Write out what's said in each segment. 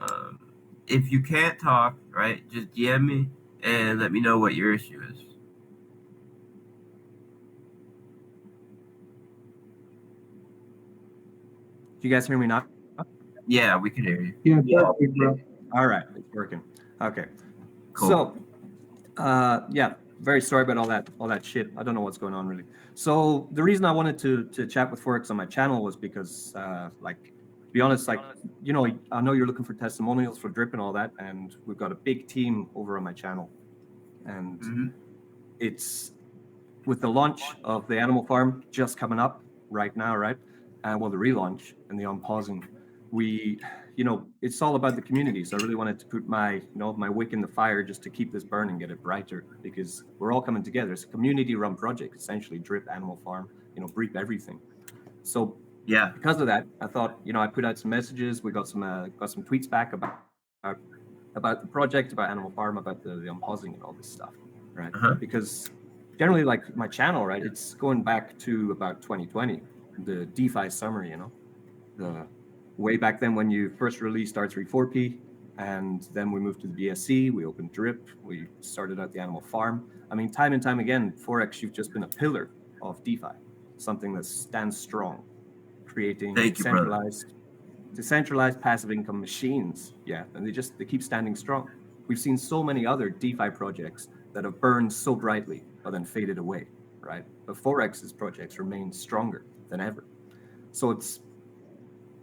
Um, if you can't talk, right, just DM me and let me know what your issue is. Do you guys hear me now? Yeah, we can hear you. Yeah, perfect, bro. All right, it's working. Okay. Cool. So, yeah, very sorry about all that shit. I don't know what's going on really. So the reason I wanted to chat with Forex on my channel was because, like, to be honest, like, you know, I know you're looking for testimonials for drip and all that, and we've got a big team over on my channel, and it's with the launch of the Animal Farm just coming up right now, right? And well, the relaunch and the unpausing, we, you know, it's all about the community. So I really wanted to put my, you know, my wick in the fire just to keep this burning, get it brighter, because we're all coming together. It's a community-run project, essentially. Drip, Animal Farm, you know, Brief, everything. So Yeah. because of that, I thought, you know, I put out some messages. We got some tweets back about the project, about Animal Farm, about the unpausing and all this stuff, right? Because generally, like my channel, right, it's going back to about 2020, the DeFi summer, you know, the way back then when you first released R34P, and then we moved to the BSC, we opened Drip, we started out the Animal Farm. I mean, time and time again, Forex, you've just been a pillar of DeFi, something that stands strong, creating decentralized passive income machines. Yeah, and they keep standing strong. We've seen so many other DeFi projects that have burned so brightly but then faded away, right? But Forex's projects remain stronger than ever. So it's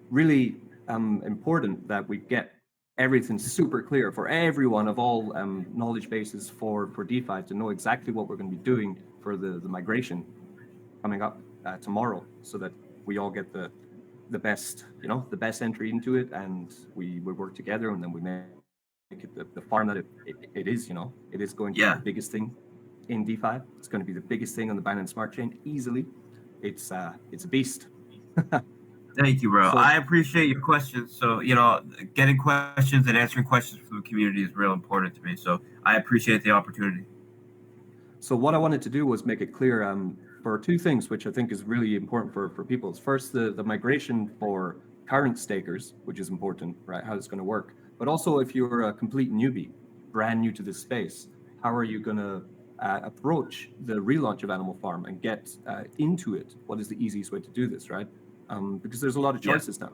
really important that we get everything super clear for everyone of all knowledge bases for DeFi to know exactly what we're going to be doing for the migration coming up tomorrow, so that we all get the best, you know, the best entry into it, and we work together, and then we make it the farm that it is. You know, it is going to be the biggest thing in DeFi. It's going to be the biggest thing on the Binance Smart Chain easily. It's a beast. Thank you, bro. I appreciate your questions. So, you know, getting questions and answering questions from the community is real important to me. So I appreciate the opportunity. So what I wanted to do was make it clear for two things, which I think is really important for people. First, the migration for current stakers, which is important, right? How it's going to work. But also, if you're a complete newbie, brand new to this space, how are you going to approach the relaunch of Animal Farm and get into it? What is the easiest way to do this, right? Because there's a lot of choices now,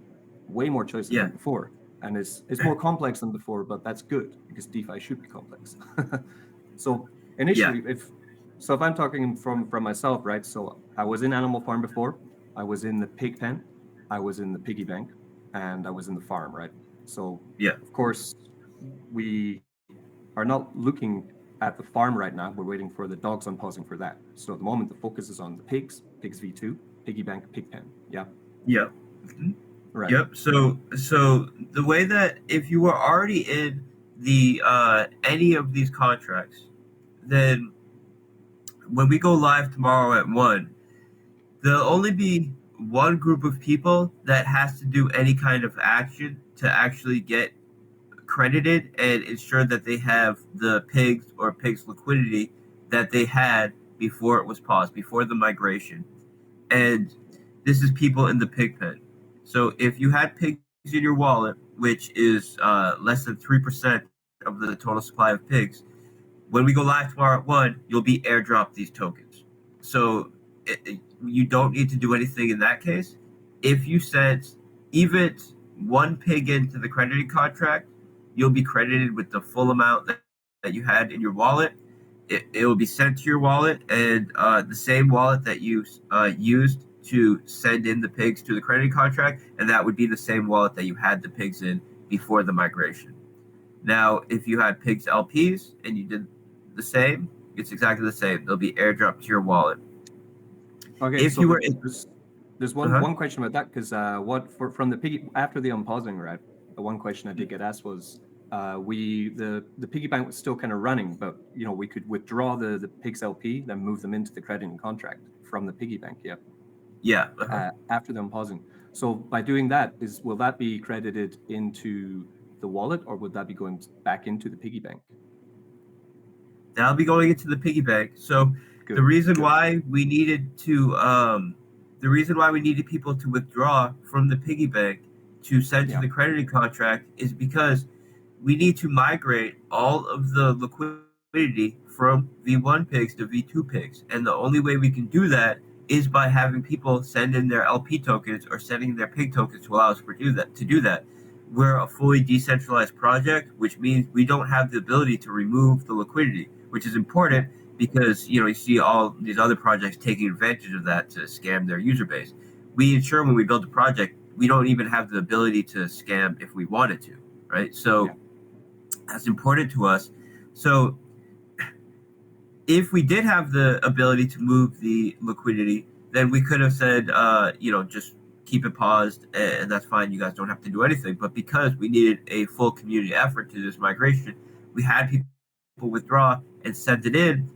way more choices than before. And it's more complex than before, but that's good because DeFi should be complex. So initially, if I'm talking from myself, right? So I was in Animal Farm before, I was in the pig pen, I was in the piggy bank, and I was in the farm, right? So of course, we are not looking at the farm right now. We're waiting for the dogs unpausing for that. So at the moment, the focus is on the pigs V2, piggy bank, pig pen. Yeah. Yep. Right. Yep. So the way that if you were already in the any of these contracts, then when we go live tomorrow at 1, there'll only be one group of people that has to do any kind of action to actually get credited and ensure that they have the pigs or pigs liquidity that they had before it was paused, before the migration. And this is people in the pig pen. So if you had pigs in your wallet, which is less than 3% of the total supply of pigs, when we go live tomorrow at 1, you'll be airdropped these tokens. So you don't need to do anything in that case. If you sent even one pig into the crediting contract, you'll be credited with the full amount that you had in your wallet. It will be sent to your wallet, and the same wallet that you used to send in the pigs to the crediting contract, and that would be the same wallet that you had the pigs in before the migration. Now, if you had pigs LPs and you did the same, it's exactly the same. They'll be airdropped to your wallet. Okay, if so you were there's one question about that, because from the piggy after the unpausing, right? The one question I did get asked was the piggy bank was still kind of running, but you know, we could withdraw the pigs LP, then move them into the crediting contract from the piggy bank. After the unpausing. So by doing that, will that be credited into the wallet, or would that be going back into the piggy bank? That'll be going into the piggy bank. So the reason why we needed people to withdraw from the piggy bank to send to the crediting contract is because we need to migrate all of the liquidity from V1 pigs to V2 pigs. And the only way we can do that is by having people send in their LP tokens or sending their pig tokens to allow us to do that. We're a fully decentralized project, which means we don't have the ability to remove the liquidity, which is important because you see all these other projects taking advantage of that to scam their user base. We ensure when we build a project, we don't even have the ability to scam if we wanted to, right? So that's important to us. So if we did have the ability to move the liquidity, then we could have said, just keep it paused and that's fine. You guys don't have to do anything. But because we needed a full community effort to this migration, we had people withdraw and send it in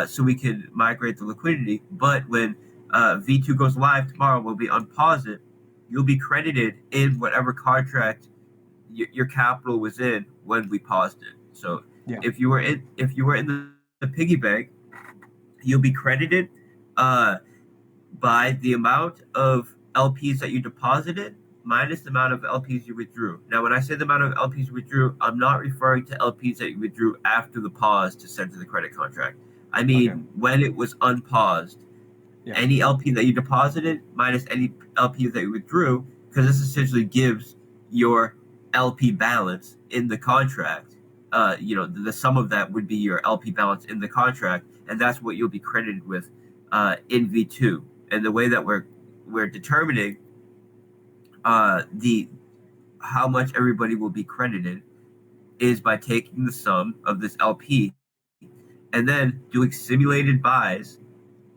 so we could migrate the liquidity. But when V2 goes live tomorrow, when we unpause it, you'll be credited in whatever contract your capital was in when we paused it. So if you were in the piggy bank, you'll be credited by the amount of LPs that you deposited minus the amount of LPs you withdrew. Now, when I say the amount of LPs you withdrew, I'm not referring to LPs that you withdrew after the pause to send to the credit contract. I mean, when it was unpaused, any LP that you deposited minus any LP that you withdrew, because this essentially gives your LP balance in the contract. The sum of that would be your LP balance in the contract, and that's what you'll be credited with in V2. And the way that we're determining how much everybody will be credited is by taking the sum of this LP and then doing simulated buys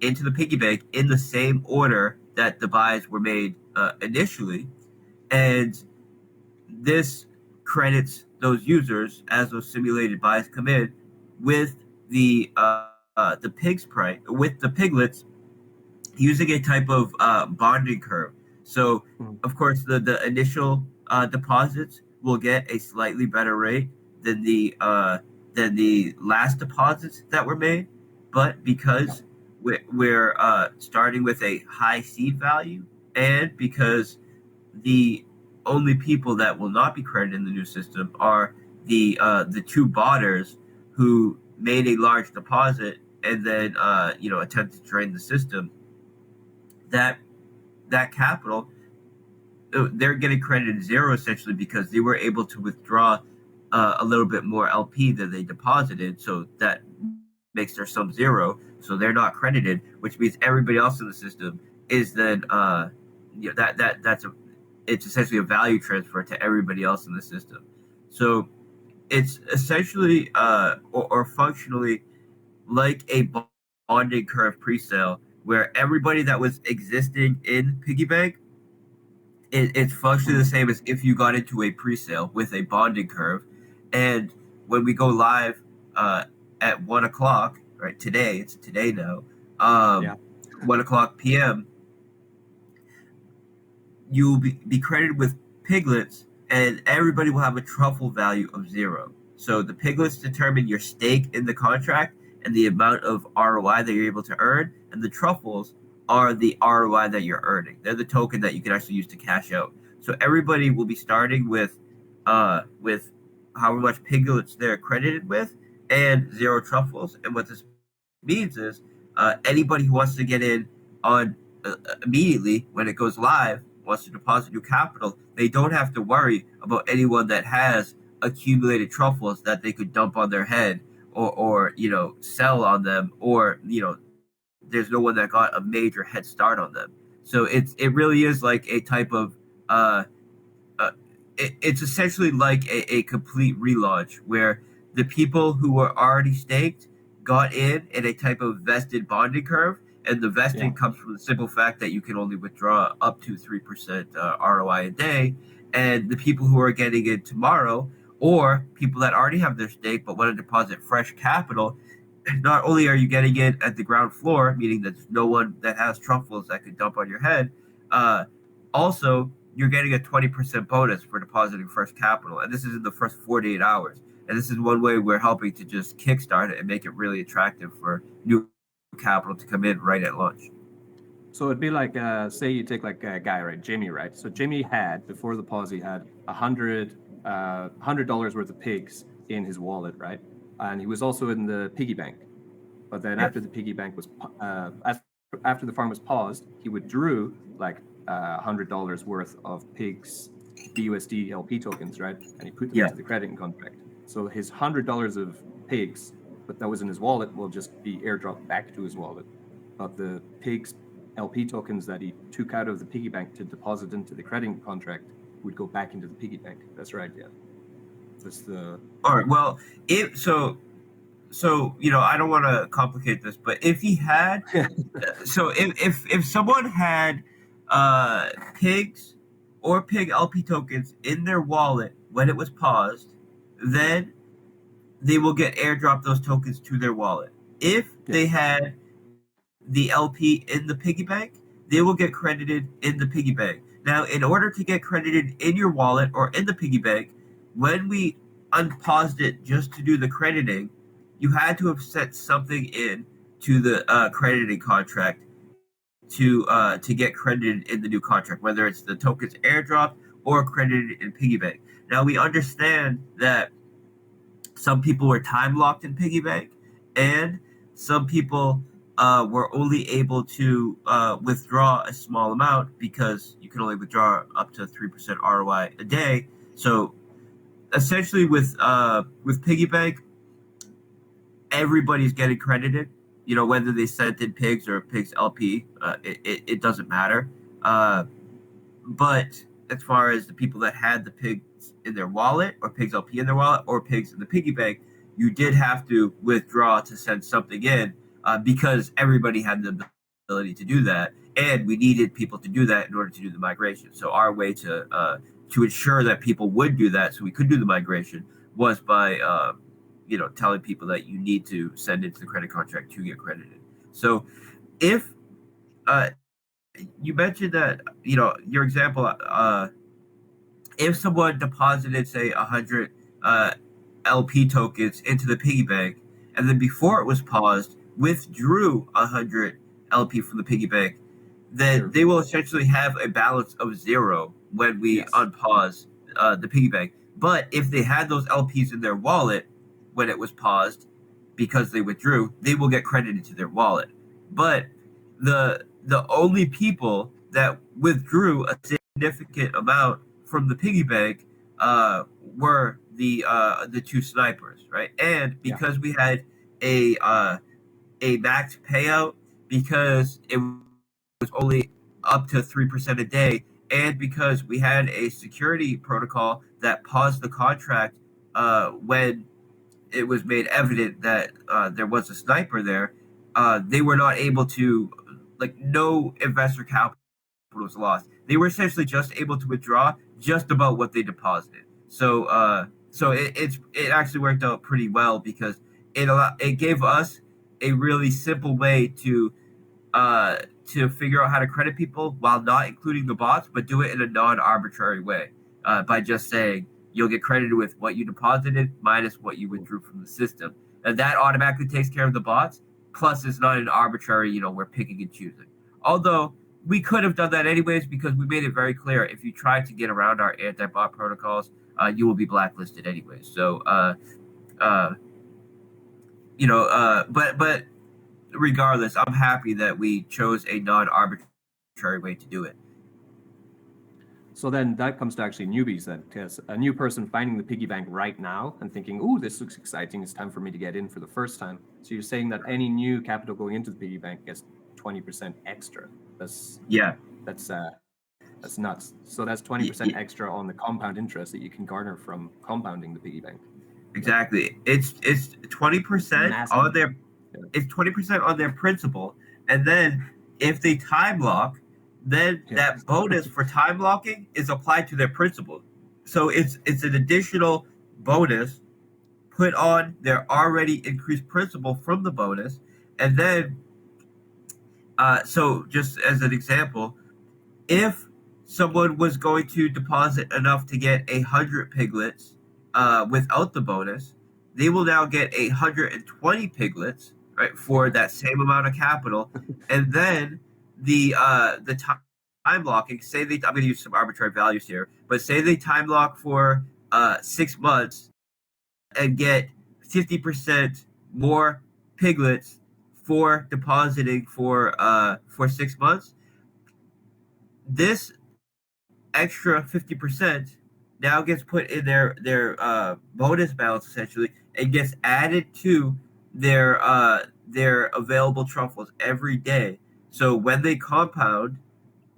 into the piggy bank in the same order that the buys were made initially, and this credits those users as those simulated buys come in with the pig's price, with the piglets, using a type of bonding curve. So, of course, the initial deposits will get a slightly better rate than the last deposits that were made, but because we're starting with a high seed value, and because the only people that will not be credited in the new system are the two botters who made a large deposit and then attempted to drain the system. That capital, they're getting credited zero essentially because they were able to withdraw a little bit more LP than they deposited, so that makes their sum zero. So they're not credited, which means everybody else in the system is then it's essentially a value transfer to everybody else in the system. So it's essentially or functionally like a bonding curve pre-sale, where everybody that was existing in piggy bank, it's functionally the same as if you got into a pre-sale with a bonding curve. And when we go live at 1 o'clock, right, it's today now, 1 o'clock p.m., you'll be credited with piglets, and everybody will have a truffle value of zero. So the piglets determine your stake in the contract and the amount of ROI that you're able to earn, and the truffles are the ROI that you're earning. They're the token that you can actually use to cash out. So everybody will be starting with however much piglets they're credited with and zero truffles. And what this means is anybody who wants to get in on immediately when it goes live, wants to deposit new capital, they don't have to worry about anyone that has accumulated truffles that they could dump on their head or sell on them, or there's no one that got a major head start on them. So it really is like a type of it's essentially like a complete relaunch where the people who were already staked got in a type of vested bonding curve, and the vesting comes from the simple fact that you can only withdraw up to 3% ROI a day. And the people who are getting in tomorrow, or people that already have their stake but want to deposit fresh capital, not only are you getting in at the ground floor, meaning that there's no one that has truffles that could dump on your head, also you're getting a 20% bonus for depositing fresh capital. And this is in the first 48 hours. And this is one way we're helping to just kickstart it and make it really attractive for new capital to come in right at launch. So it'd be like, say you take like a guy, right, Jimmy, right? So Jimmy had before the pause, he had $100 worth of pigs in his wallet, right? And he was also in the piggy bank. But then Yes. after the piggy bank was after the farm was paused, he withdrew like $100 worth of pigs BUSD LP tokens, right? And he put them Yeah. into the crediting contract. So his $100 of pigs, but that was in his wallet, will just be airdropped back to his wallet. But the pigs LP tokens that he took out of the piggy bank to deposit into the crediting contract would go back into the piggy bank. That's right. Yeah. That's the. All right. Well, if so, I don't want to complicate this, but if he had, so if someone had pigs or pig LP tokens in their wallet when it was paused, then they will get airdrop those tokens to their wallet. If they had the LP in the piggy bank, they will get credited in the piggy bank. Now, in order to get credited in your wallet or in the piggy bank, when we unpaused it just to do the crediting, you had to have set something in to the crediting contract to get credited in the new contract, whether it's the tokens airdrop or credited in piggy bank. Now we understand that some people were time locked in piggy bank, and some people were only able to withdraw a small amount because you can only withdraw up to 3% ROI a day. So essentially, with piggy bank, everybody's getting credited. You know, whether they sent in pigs or pigs LP, it doesn't matter. But as far as the people that had the pigs in their wallet or pigs LP in their wallet or pigs in the piggy bank, you did have to withdraw to send something in because everybody had the ability to do that, and we needed people to do that in order to do the migration. So our way to ensure that people would do that, so we could do the migration, was by telling people that you need to send into the credit contract to get credited. So if you mentioned that your example, if someone deposited say 100 LP tokens into the piggy bank, and then before it was paused withdrew 100 LP from the piggy bank, then they will essentially have a balance of 0 when we unpause the piggy bank. But if they had those LPs in their wallet when it was paused because they withdrew, they will get credited to their wallet. But the only people that withdrew a significant amount from the piggy bank were the two snipers, right? And because we had a max payout, because it was only up to 3% a day, and because we had a security protocol that paused the contract when it was made evident that there was a sniper there, they were not able to, like, no investor capital was lost. They were essentially just able to withdraw just about what they deposited. So it actually worked out pretty well because it gave us a really simple way to figure out how to credit people while not including the bots, but do it in a non-arbitrary way by just saying you'll get credited with what you deposited minus what you withdrew from the system, and that automatically takes care of the bots. Plus, it's not an arbitrary, we're picking and choosing. Although we could have done that anyways because we made it very clear if you try to get around our anti-bot protocols, you will be blacklisted anyways. So, but regardless, I'm happy that we chose a non-arbitrary way to do it. So then that comes to actually newbies then, because a new person finding the piggy bank right now and thinking, oh, this looks exciting, it's time for me to get in for the first time. So you're saying that any new capital going into the piggy bank gets 20% extra. That's nuts. So that's 20% extra on the compound interest that you can garner from compounding the piggy bank. Exactly. It's 20% on their it's 20% on their principal, and then if they time lock, then that bonus for time locking is applied to their principal. So it's an additional bonus put on their already increased principal from the bonus, and then so just as an example, if someone was going to deposit enough to get 100 piglets without the bonus, they will now get 120 piglets, right, for that same amount of capital, and then the time locking. Say they, I'm going to use some arbitrary values here, but say they time lock for 6 months and get 50% more piglets for depositing for 6 months. This extra 50% now gets put in their bonus balance essentially, and gets added to their available truffles every day. So when they compound,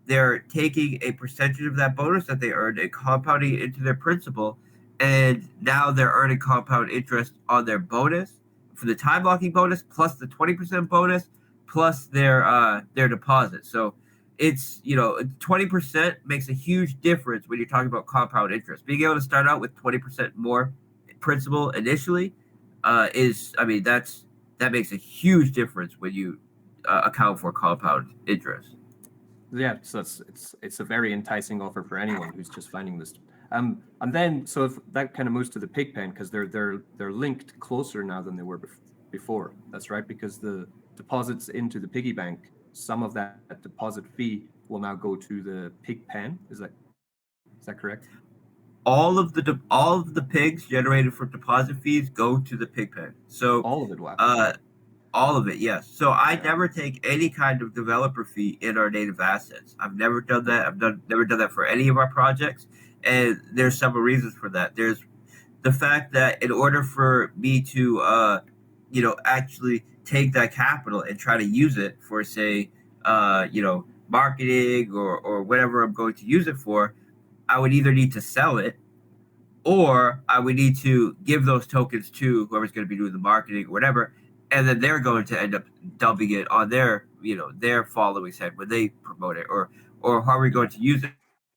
they're taking a percentage of that bonus that they earned and compounding it into their principal, and now they're earning compound interest on their bonus for the time locking bonus plus the 20% bonus plus their deposit. So it's 20% makes a huge difference when you're talking about compound interest. Being able to start out with 20% more principal initially is, I mean, that makes a huge difference when you account for compound interest. Yeah, so it's a very enticing offer for anyone who's just finding this. And then so if that kind of moves to the pig pen, because they're linked closer now than they were before. That's right, because the deposits into the piggy bank, some of that deposit fee will now go to the pig pen. Is that correct? All of the pigs generated from deposit fees go to the pig pen. So All of it, wow. all of it, yes. So I never take any kind of developer fee in our native assets. I've never done that. Never done that for any of our projects, and there's several reasons for that. There's the fact that in order for me to actually take that capital and try to use it for, say, marketing or whatever I'm going to use it for, I would either need to sell it, or I would need to give those tokens to whoever's going to be doing the marketing or whatever, and then they're going to end up dumping it on their following side when they promote it, or how are we going to use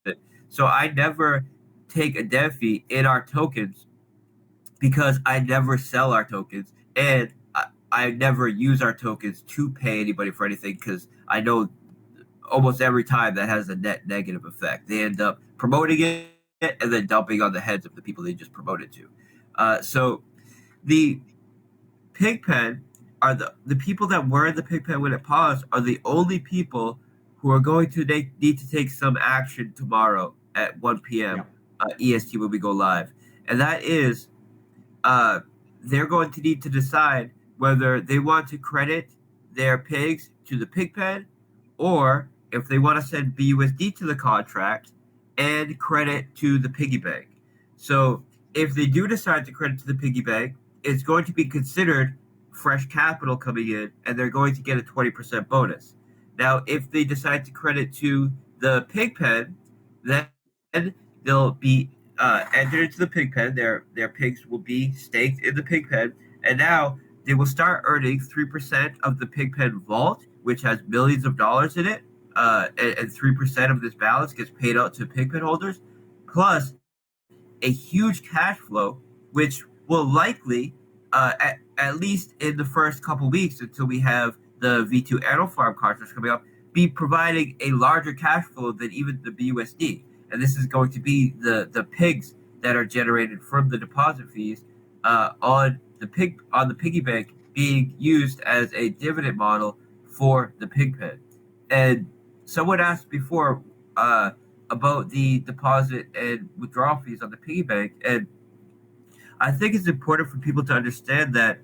it. So I never take a dev fee in our tokens because I never sell our tokens, and I never use our tokens to pay anybody for anything, because I know almost every time that has a net negative effect. They end up promoting it and then dumping on the heads of the people they just promoted to. So the pig pen are the people that were in the pig pen when it paused are the only people who are going to need to take some action tomorrow at 1 p.m. EST when we go live. And that is they're going to need to decide whether they want to credit their pigs to the pig pen, or if they want to send BUSD to the contract and credit to the piggy bank. So if they do decide to credit to the piggy bank, it's going to be considered fresh capital coming in, and they're going to get a 20% bonus. Now, if they decide to credit to the pig pen, then they'll be entered into the pig pen. Their pigs will be staked in the pig pen, and now they will start earning 3% of the pig pen vault, which has millions of dollars in it, and 3% of this balance gets paid out to pig pen holders, plus a huge cash flow, which will likely, at least in the first couple weeks until we have the V2 Animal Farm contracts coming up, be providing a larger cash flow than even the BUSD. And this is going to be the pigs that are generated from the deposit fees on the piggy bank being used as a dividend model for the pig pen. And someone asked before about the deposit and withdrawal fees on the piggy bank, and I think it's important for people to understand that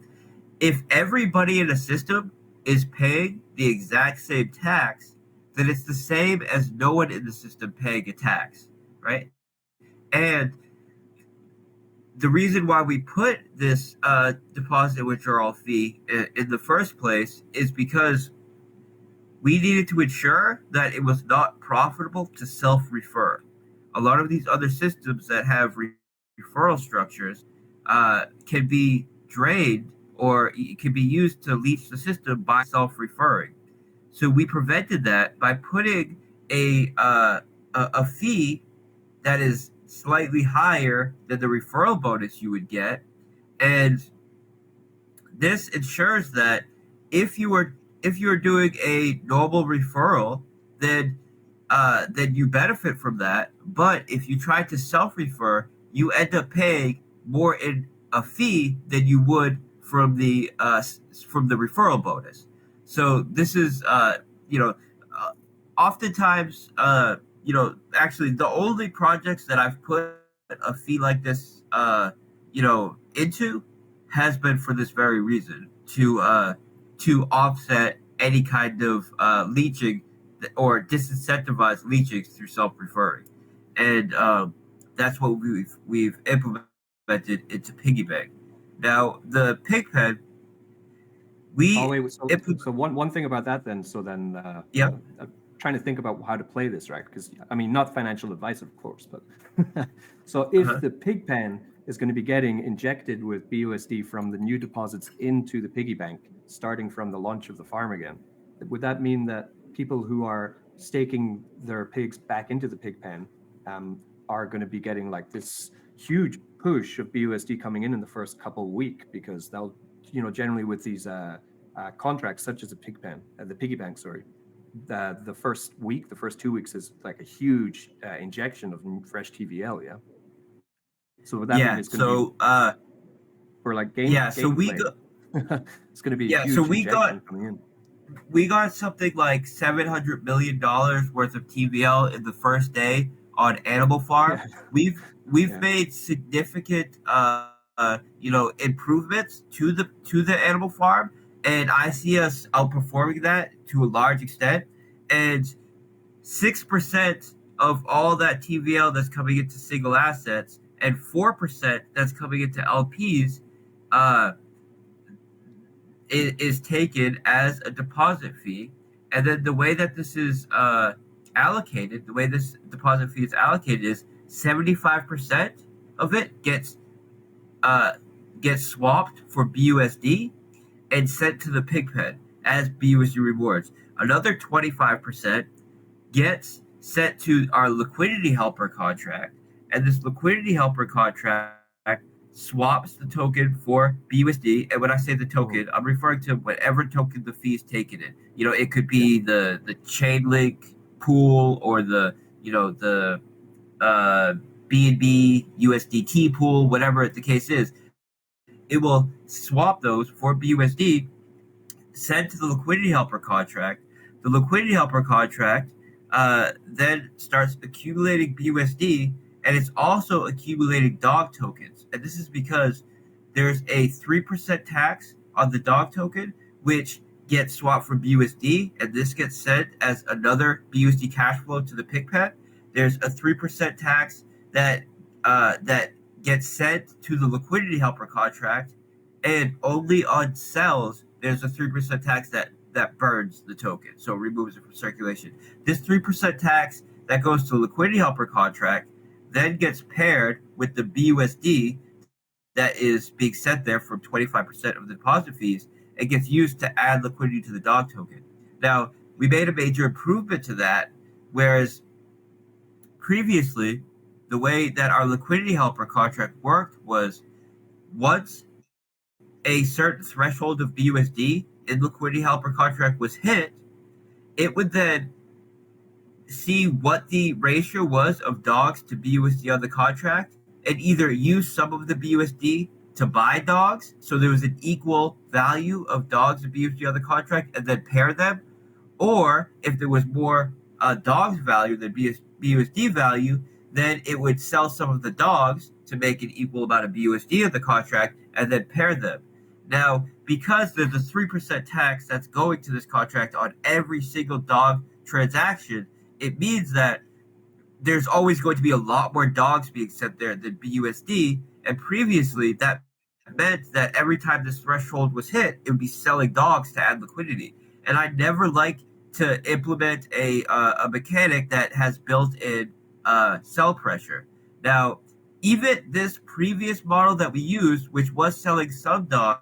if everybody in a system is paying the exact same tax, then it's the same as no one in the system paying a tax, right? And the reason why we put this deposit withdrawal fee in the first place is because we needed to ensure that it was not profitable to self-refer. A lot of these other systems that have referral structures can be drained, or it can be used to leech the system by self-referring. So we prevented that by putting a fee that is slightly higher than the referral bonus you would get, and this ensures that if you are doing a normal referral, then you benefit from that. But if you try to self-refer, you end up paying more in a fee than you would from the referral bonus. So this is oftentimes, actually, the only projects that I've put a fee like this, into, has been for this very reason, to offset any kind of leeching or disincentivize leeching through self-referring, and that's what we've implemented into piggy bank. Now, the pig pen, Oh we wait, so implement. so one thing about that then. So then, Yep. I'm trying to think about how to play this right, because I mean, not financial advice, of course, but so if Uh-huh. the pig pen is going to be getting injected with BUSD from the new deposits into the piggy bank, starting from the launch of the farm again, would that mean that people who are staking their pigs back into the pig pen are going to be getting like this huge push of BUSD coming in the first couple week, because they'll, generally with these contracts such as a pig pen, the piggy bank, sorry, the first week, the first 2 weeks is like a huge injection of fresh TVL, yeah. So would that mean Yeah. it's going to be So for like yeah. So we gameplay? go. It's going to be a Yeah. So huge we got injection coming in. we got something like $700 million worth of TVL in the first day on Animal Farm. Yeah, We've yeah, made significant improvements to the Animal Farm, and I see us outperforming that to a large extent. And 6% of all that TVL that's coming into single assets, and 4% that's coming into LPs, uh, is taken as a deposit fee. And then the way that this is allocated, the way this deposit fee is allocated is 75% of it uh, gets swapped for BUSD and sent to the pig pen as BUSD rewards. Another 25% gets sent to our liquidity helper contract, and this liquidity helper contract swaps the token for BUSD. And when I say the mhm, token, I'm referring to whatever token the fee is taken in. It could yeah, be the Chainlink pool, or the BNB USDT pool, whatever the case is. It will swap those for BUSD, sent to the liquidity helper contract. The liquidity helper contract then starts accumulating BUSD, and it's also accumulating dog tokens. And this is because there's a 3% tax on the dog token, which gets swapped for BUSD, and this gets sent as another BUSD cash flow to the PICPAT. There's a 3% tax that gets sent to the liquidity helper contract, and only on sells there's a 3% tax that burns the token, so removes it from circulation. This 3% tax that goes to the liquidity helper contract then gets paired with the BUSD that is being sent there from 25% of the deposit fees, and gets used to add liquidity to the dog token. Now, we made a major improvement to that, whereas previously, the way that our liquidity helper contract worked was, once a certain threshold of BUSD in liquidity helper contract was hit, it would then see what the ratio was of dogs to BUSD on the contract, and either use some of the BUSD to buy dogs, so there was an equal value of dogs and BUSD on the contract, and then pair them, or if there was more dogs value than BUSD value, then it would sell some of the dogs to make an equal amount of BUSD of the contract, and then pair them. Now, because there's a 3% tax that's going to this contract on every single dog transaction, it means that there's always going to be a lot more dogs being sent there than BUSD. And previously, that meant that every time this threshold was hit, it would be selling dogs to add liquidity. And I never like to implement a mechanic that has built-in sell pressure. Now, even this previous model that we used, which was selling some dogs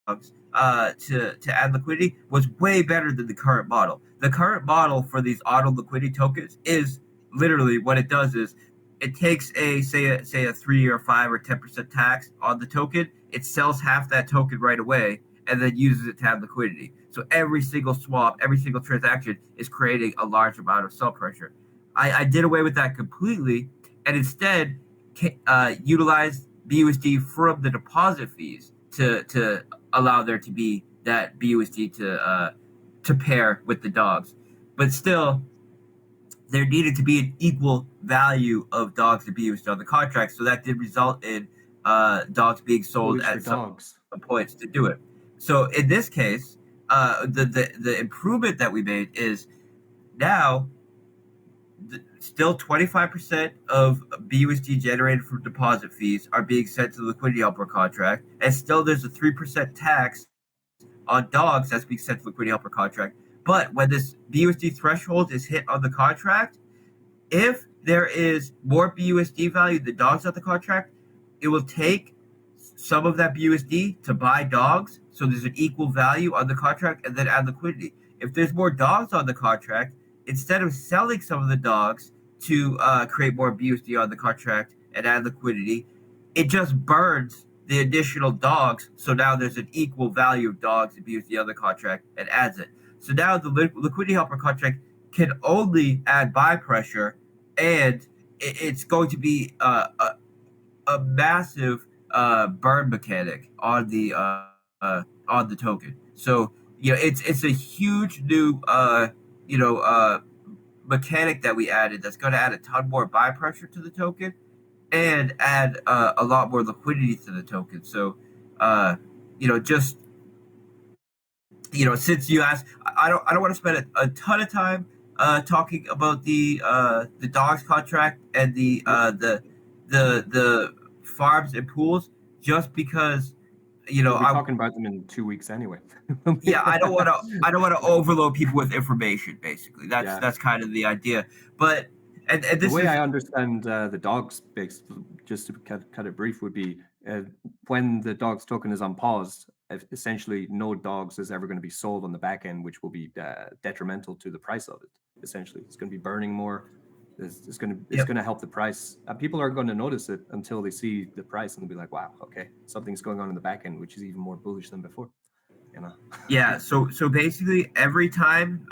to add liquidity, was way better than the current model. The current model for these auto liquidity tokens is literally, what it does is, it takes a 3 or 5 or 10% tax on the token. It sells half that token right away, and then uses it to have liquidity. So every single swap, every single transaction is creating a large amount of sell pressure. I did away with that completely, and instead utilized BUSD from the deposit fees to allow there to be that BUSD to pair with the dogs. But still, there needed to be an equal value of dogs to be used on the contract. So that did result in dogs being sold Bullish for at some dogs. points to do it. So in this case, the improvement that we made is now still 25% of BUSD generated from deposit fees are being sent to the liquidity helper contract, and still there's a 3% tax on dogs that's being sent to liquidity helper contract. But when this BUSD threshold is hit on the contract, if there is more BUSD value than dogs on the contract, it will take some of that BUSD to buy dogs, so there's an equal value on the contract, and then add liquidity. If there's more dogs on the contract, instead of selling some of the dogs to create more BUSD on the contract and add liquidity, it just burns the additional dogs. So now there's an equal value of dogs and BUSD on the contract and adds it. So now the liquidity helper contract can only add buy pressure, and it's going to be a massive burn mechanic on the token. So it's a huge new mechanic that we added that's going to add a ton more buy pressure to the token and add a lot more liquidity to the token. So just since you asked, I don't want to spend a ton of time talking about the dogs contract and the farms and pools, just because We'll be I'm talking about them in 2 weeks anyway. yeah, I don't want to overload people with information. Basically, that's kind of the idea. But and The this way is I understand the dogs, just to cut it brief, would be when the dogs token is on pause, essentially no dogs is ever going to be sold on the back end, which will be detrimental to the price of it. Essentially, it's going to be burning more. It's going to help the price. People aren't going to notice it until they see the price and they'll be like, "Wow, okay, something's going on in the back end, which is even more bullish than before." Yeah, so basically every time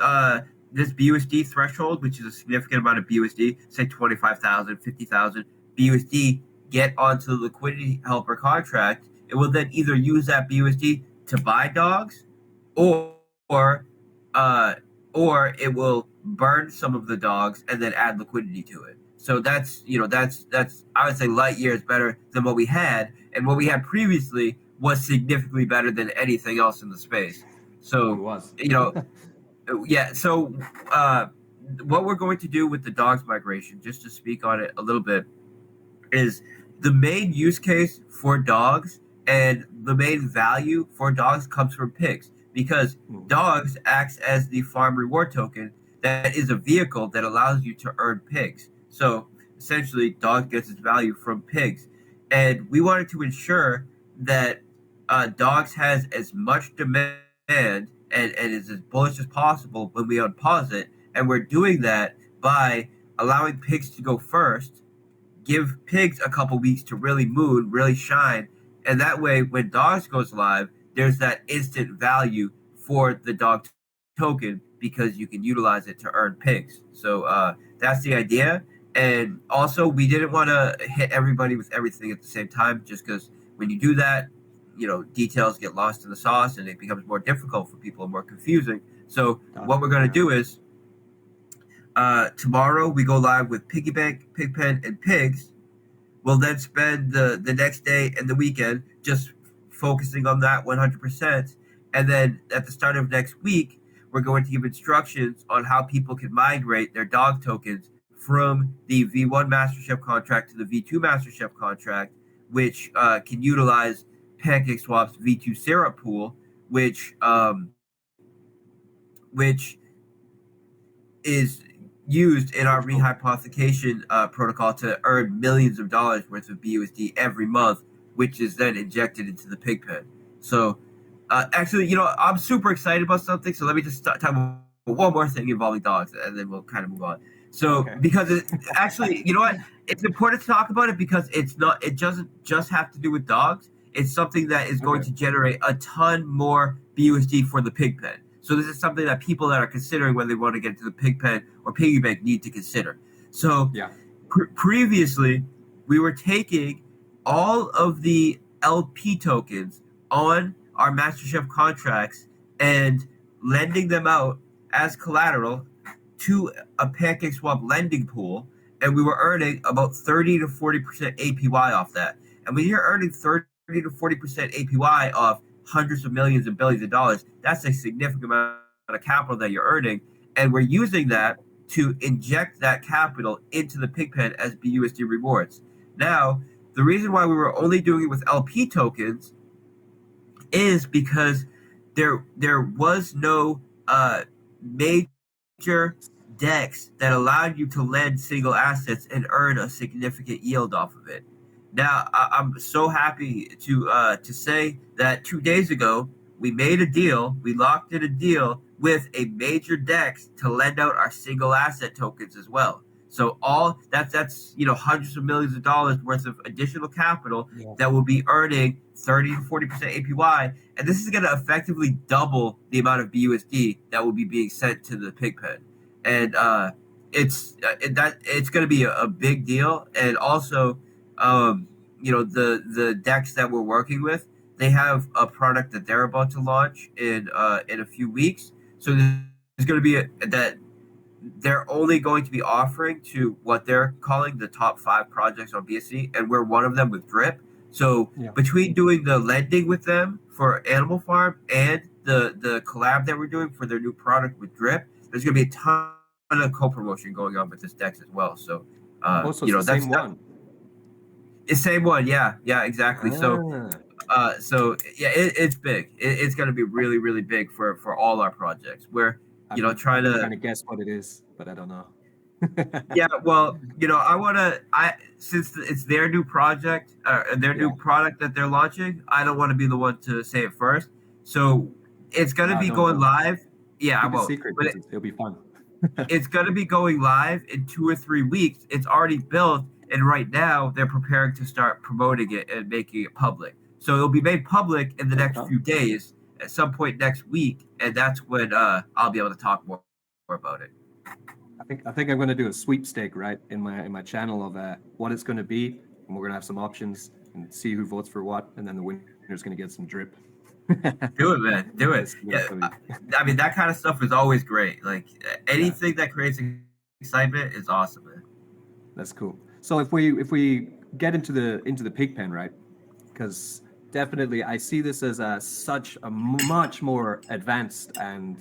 this BUSD threshold, which is a significant amount of BUSD, say 25,000, 50,000 BUSD, get onto the liquidity helper contract, it will then either use that BUSD to buy dogs, or uh, or it will burn some of the dogs and then add liquidity to it. So that's I would say light years better than what we had, and what we had previously was significantly better than anything else in the space. So It was. yeah. So what we're going to do with the dogs migration, just to speak on it a little bit, is the main use case for dogs and the main value for dogs comes from pigs, because dogs acts as the farm reward token that is a vehicle that allows you to earn pigs. So essentially, dogs gets its value from pigs, and we wanted to ensure that dogs has as much demand and is as bullish as possible when we unpause it, and we're doing that by allowing pigs to go first, give pigs a couple weeks to really moon, really shine, and that way when dogs goes live, there's that instant value for the dog token because you can utilize it to earn pigs. So that's the idea. And also, we didn't want to hit everybody with everything at the same time, just because when you do that, details get lost in the sauce and it becomes more difficult for people and more confusing. So what we're going to do is tomorrow we go live with Piggy Bank, Pigpen, and Pigs. We'll then spend the next day and the weekend just focusing on that 100%. And then at the start of next week, we're going to give instructions on how people can migrate their dog tokens from the V1 MasterChef contract to the V2 MasterChef contract, which can utilize PancakeSwap's V2 syrup pool, which is used in our rehypothecation protocol to earn millions of dollars worth of BUSD every month, which is then injected into the pig pen. So actually, I'm super excited about something. So let me just talk about one more thing involving dogs, and then we'll kind of move on. So because actually, you know what? It's important to talk about it because it doesn't just have to do with dogs. It's something that is going to generate a ton more BUSD for the pig pen. So this is something that people that are considering whether they want to get into the pig pen or piggy bank need to consider. So previously, we were taking all of the LP tokens on our MasterChef contracts and lending them out as collateral to a PancakeSwap lending pool, and we were earning about 30 to 40% APY off that. And when you're earning 30 to 40% APY off hundreds of millions and billions of dollars, that's a significant amount of capital that you're earning. And we're using that to inject that capital into the Pigpen as BUSD rewards. Now, the reason why we were only doing it with LP tokens is because there was no major DEX that allowed you to lend single assets and earn a significant yield off of it. Now, I'm so happy to say that 2 days ago we made a deal. We locked in a deal with a major DEX to lend out our single asset tokens as well. So all that's hundreds of millions of dollars worth of additional capital that will be earning 30 to 40% APY, and this is going to effectively double the amount of BUSD that will be being sent to the Pigpen, and it's going to be a big deal. And also, the DEX that we're working with, they have a product that they're about to launch in a few weeks. So there's going to be that they're only going to be offering to what they're calling the top 5 projects on BSC, and we're one of them with Drip. So between doing the lending with them for Animal Farm and the collab that we're doing for their new product with Drip, there's going to be a ton of co-promotion going on with this DEX as well. So also it's the same one. It's the same one, yeah, exactly. So it's big. It's going to be really, really big for all our projects. We're trying to guess what it is, but I don't know. Yeah, well, since it's their new project, new product that they're launching, I don't want to be the one to say it first. So it's going to be going live. Yeah, I won't. Secret, but it'll be fun. It's going to be going live in 2 or 3 weeks. It's already built, and right now they're preparing to start promoting it and making it public. So it'll be made public in the next few days, at some point next week, and that's when I'll be able to talk more about it. I think I'm going to do a sweepstake in my channel of what it's going to be, and we're going to have some options and see who votes for what, and then the winner's going to get some drip. Do it, man. Do it. Yeah, I mean, that kind of stuff is always great. Like anything that creates excitement is awesome, man. That's cool. So if we get into the Pigpen, right? Because definitely I see this as such a much more advanced and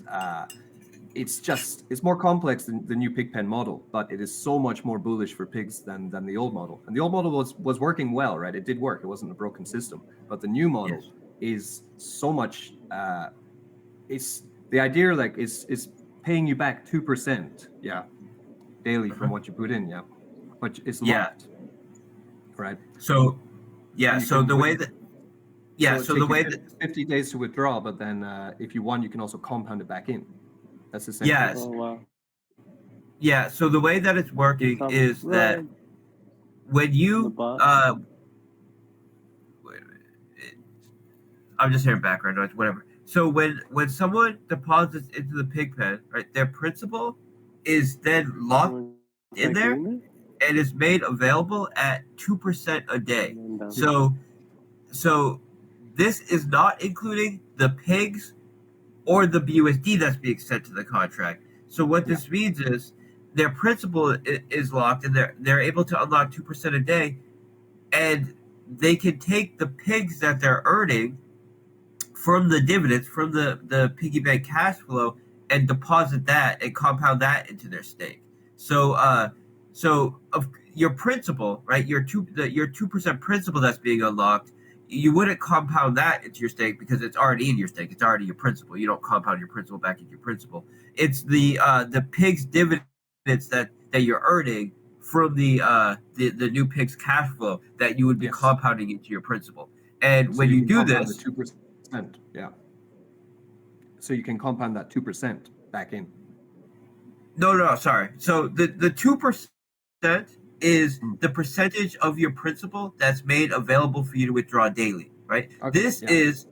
it's more complex than the new Pigpen model, but it is so much more bullish for pigs than the old model. And the old model was working well, right? It did work. It wasn't a broken system. But the new model is so much. It's the idea is paying you back 2%, daily from what you put in, but it's locked, right? So so the way that. So the way that 50 days to withdraw, but then if you want, you can also compound it back in. That's the same. Yes. Oh, wow. Yeah. So the way that it's working is that when you wait a minute. I'm just hearing background noise, whatever. So when someone deposits into the Pigpen, right, their principal is then locked in there and is made available at 2% a day. So this is not including the pigs or the BUSD that's being sent to the contract. So what this means is their principal is locked, and they're able to unlock 2% a day, and they can take the pigs that they're earning from the dividends from the piggy bank cash flow and deposit that and compound that into their stake. So of your principal, right? Your 2% principal that's being unlocked, you wouldn't compound that into your stake because it's already in your stake. It's already your principal. You don't compound your principal back into your principal. It's the pigs dividends that you're earning from the new pigs cash flow that you would be compounding into your principal. And when you do this, 2%, so you can compound that 2% back in. No, sorry. So the 2% is the percentage of your principal that's made available for you to withdraw daily, right? Okay, this is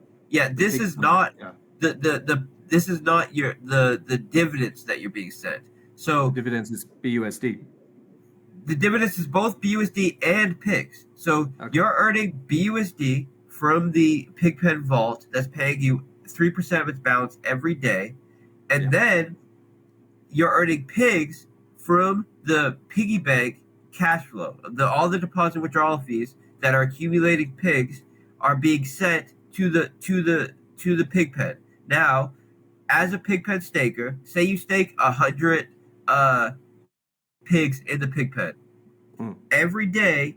not this is not the dividends that you're being sent. So the dividends is BUSD. The dividends is both BUSD and pigs. So you're earning BUSD from the Pigpen vault that's paying you 3% of its balance every day, and then you're earning pigs from the piggy bank cash flow. All the deposit withdrawal fees that are accumulating pigs are being sent to the pig pen. Now, as a pig pen staker, say you stake 100 uh, pigs in the pig pen. Every day,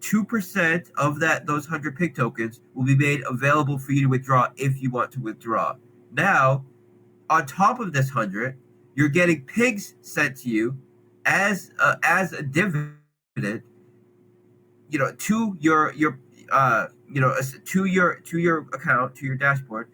2% of those 100 pig tokens will be made available for you to withdraw if you want to withdraw. Now, on top of this 100, you're getting pigs sent to you as a dividend, to your account, to your dashboard.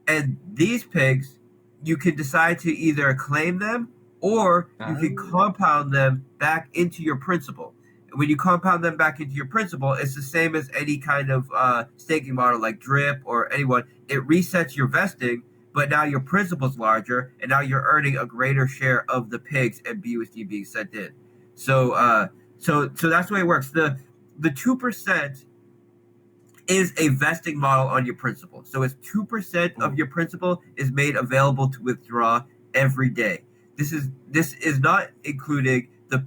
And these pigs, you can decide to either claim them or you can compound them back into your principal. When you compound them back into your principal, it's the same as any kind of staking model like Drip or anyone. It resets your vesting, but now your principal's larger, and now you're earning a greater share of the pigs and BUSD being sent in. So that's the way it works. The 2% is a vesting model on your principal. So it's 2% of your principal is made available to withdraw every day. This is not including the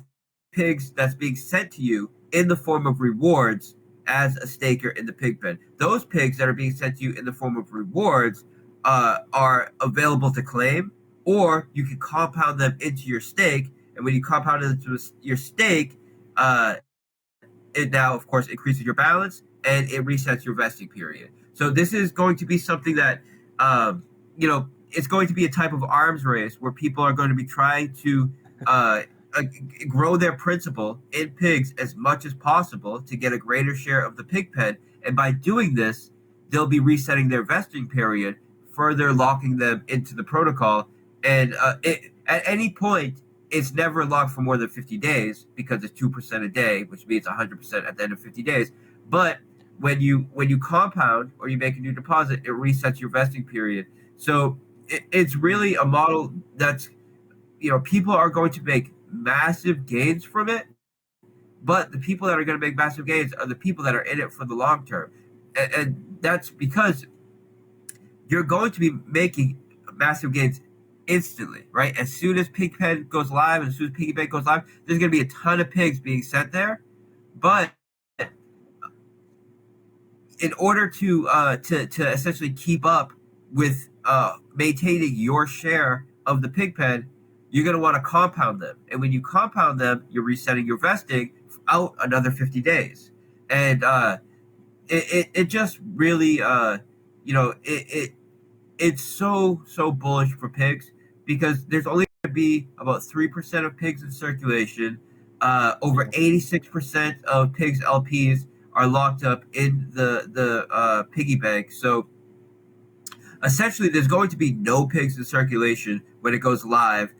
pigs that's being sent to you in the form of rewards as a staker in the pig pen. Those pigs that are being sent to you in the form of rewards are available to claim, or you can compound them into your stake. And when you compound it into your stake, it now, of course, increases your balance and it resets your vesting period. So this is going to be something that, it's going to be a type of arms race where people are going to be trying to grow their principal in pigs as much as possible to get a greater share of the pig pen. And by doing this, they'll be resetting their vesting period, further locking them into the protocol. And at any point, it's never locked for more than 50 days because it's 2% a day, which means 100% at the end of 50 days. But when you compound or you make a new deposit, it resets your vesting period. So it's really a model that's, people are going to make massive gains from it. But the people that are going to make massive gains are the people that are in it for the long term. And that's because you're going to be making massive gains instantly, right? As soon as Pigpen goes live, as soon as Piggy Bank goes live, there's going to be a ton of pigs being sent there. But in order to essentially keep up with maintaining your share of the pig pen, you're going to want to compound them. And when you compound them, you're resetting your vesting out another 50 days. And it just really, it's so bullish for pigs because there's only going to be about 3% of pigs in circulation. Over 86% of pigs LPs are locked up in the piggy bank. So essentially, there's going to be no pigs in circulation when it goes live.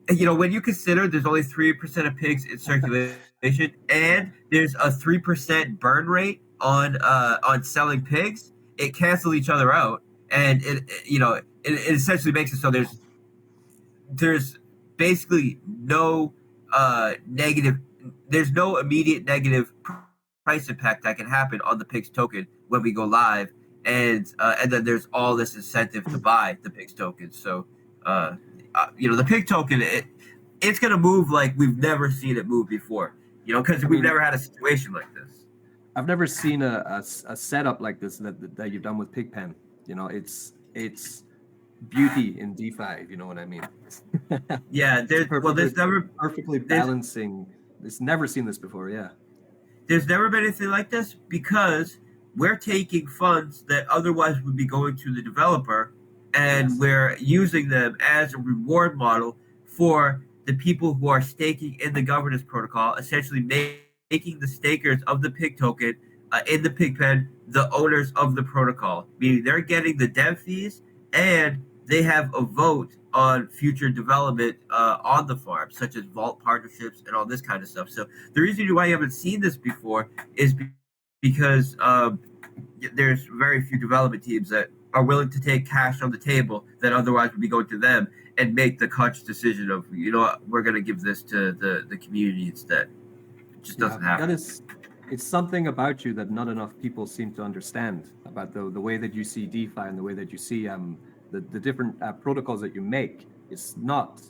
When you consider there's only 3% of pigs in circulation, and there's a 3% burn rate on selling pigs, it cancels each other out, and it essentially makes it so there's basically no negative. There's no immediate negative price impact that can happen on the pigs token when we go live, and then there's all this incentive to buy the pigs token. So the pig token, it's going to move like we've never seen it move before, because we've never had a situation like this. I've never seen a setup like this that you've done with Pigpen. It's beauty in DeFi, if you know what I mean. Yeah, there's never perfectly balancing. It's never seen this before. Yeah, there's never been anything like this because we're taking funds that otherwise would be going to the developer, and we're using them as a reward model for the people who are staking in the governance protocol, essentially making the stakers of the pig token in the pig pen the owners of the protocol, meaning they're getting the dev fees and they have a vote on future development on the farm, such as vault partnerships and all this kind of stuff. So the reason why you haven't seen this before is because there's very few development teams that are willing to take cash on the table that otherwise would be going to them and make the conscious decision of, we're going to give this to the community instead. It just doesn't happen. It's something about you that not enough people seem to understand about the way that you see DeFi and the way that you see the different protocols that you make. It's not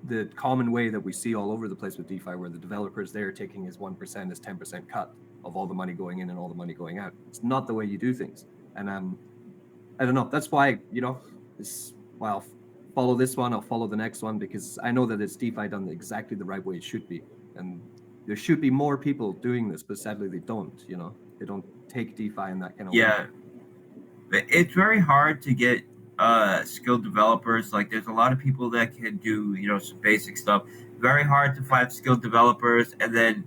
the common way that we see all over the place with DeFi, where the developer's there taking his 1%, his 10% cut of all the money going in and all the money going out. It's not the way you do things. And I don't know. That's why, I'll follow this one, I'll follow the next one, because I know that it's DeFi done exactly the right way it should be. And there should be more people doing this, but sadly they don't, they don't take DeFi in that kind of way. It's very hard to get skilled developers. Like there's a lot of people that can do, some basic stuff. Very hard to find skilled developers, and then,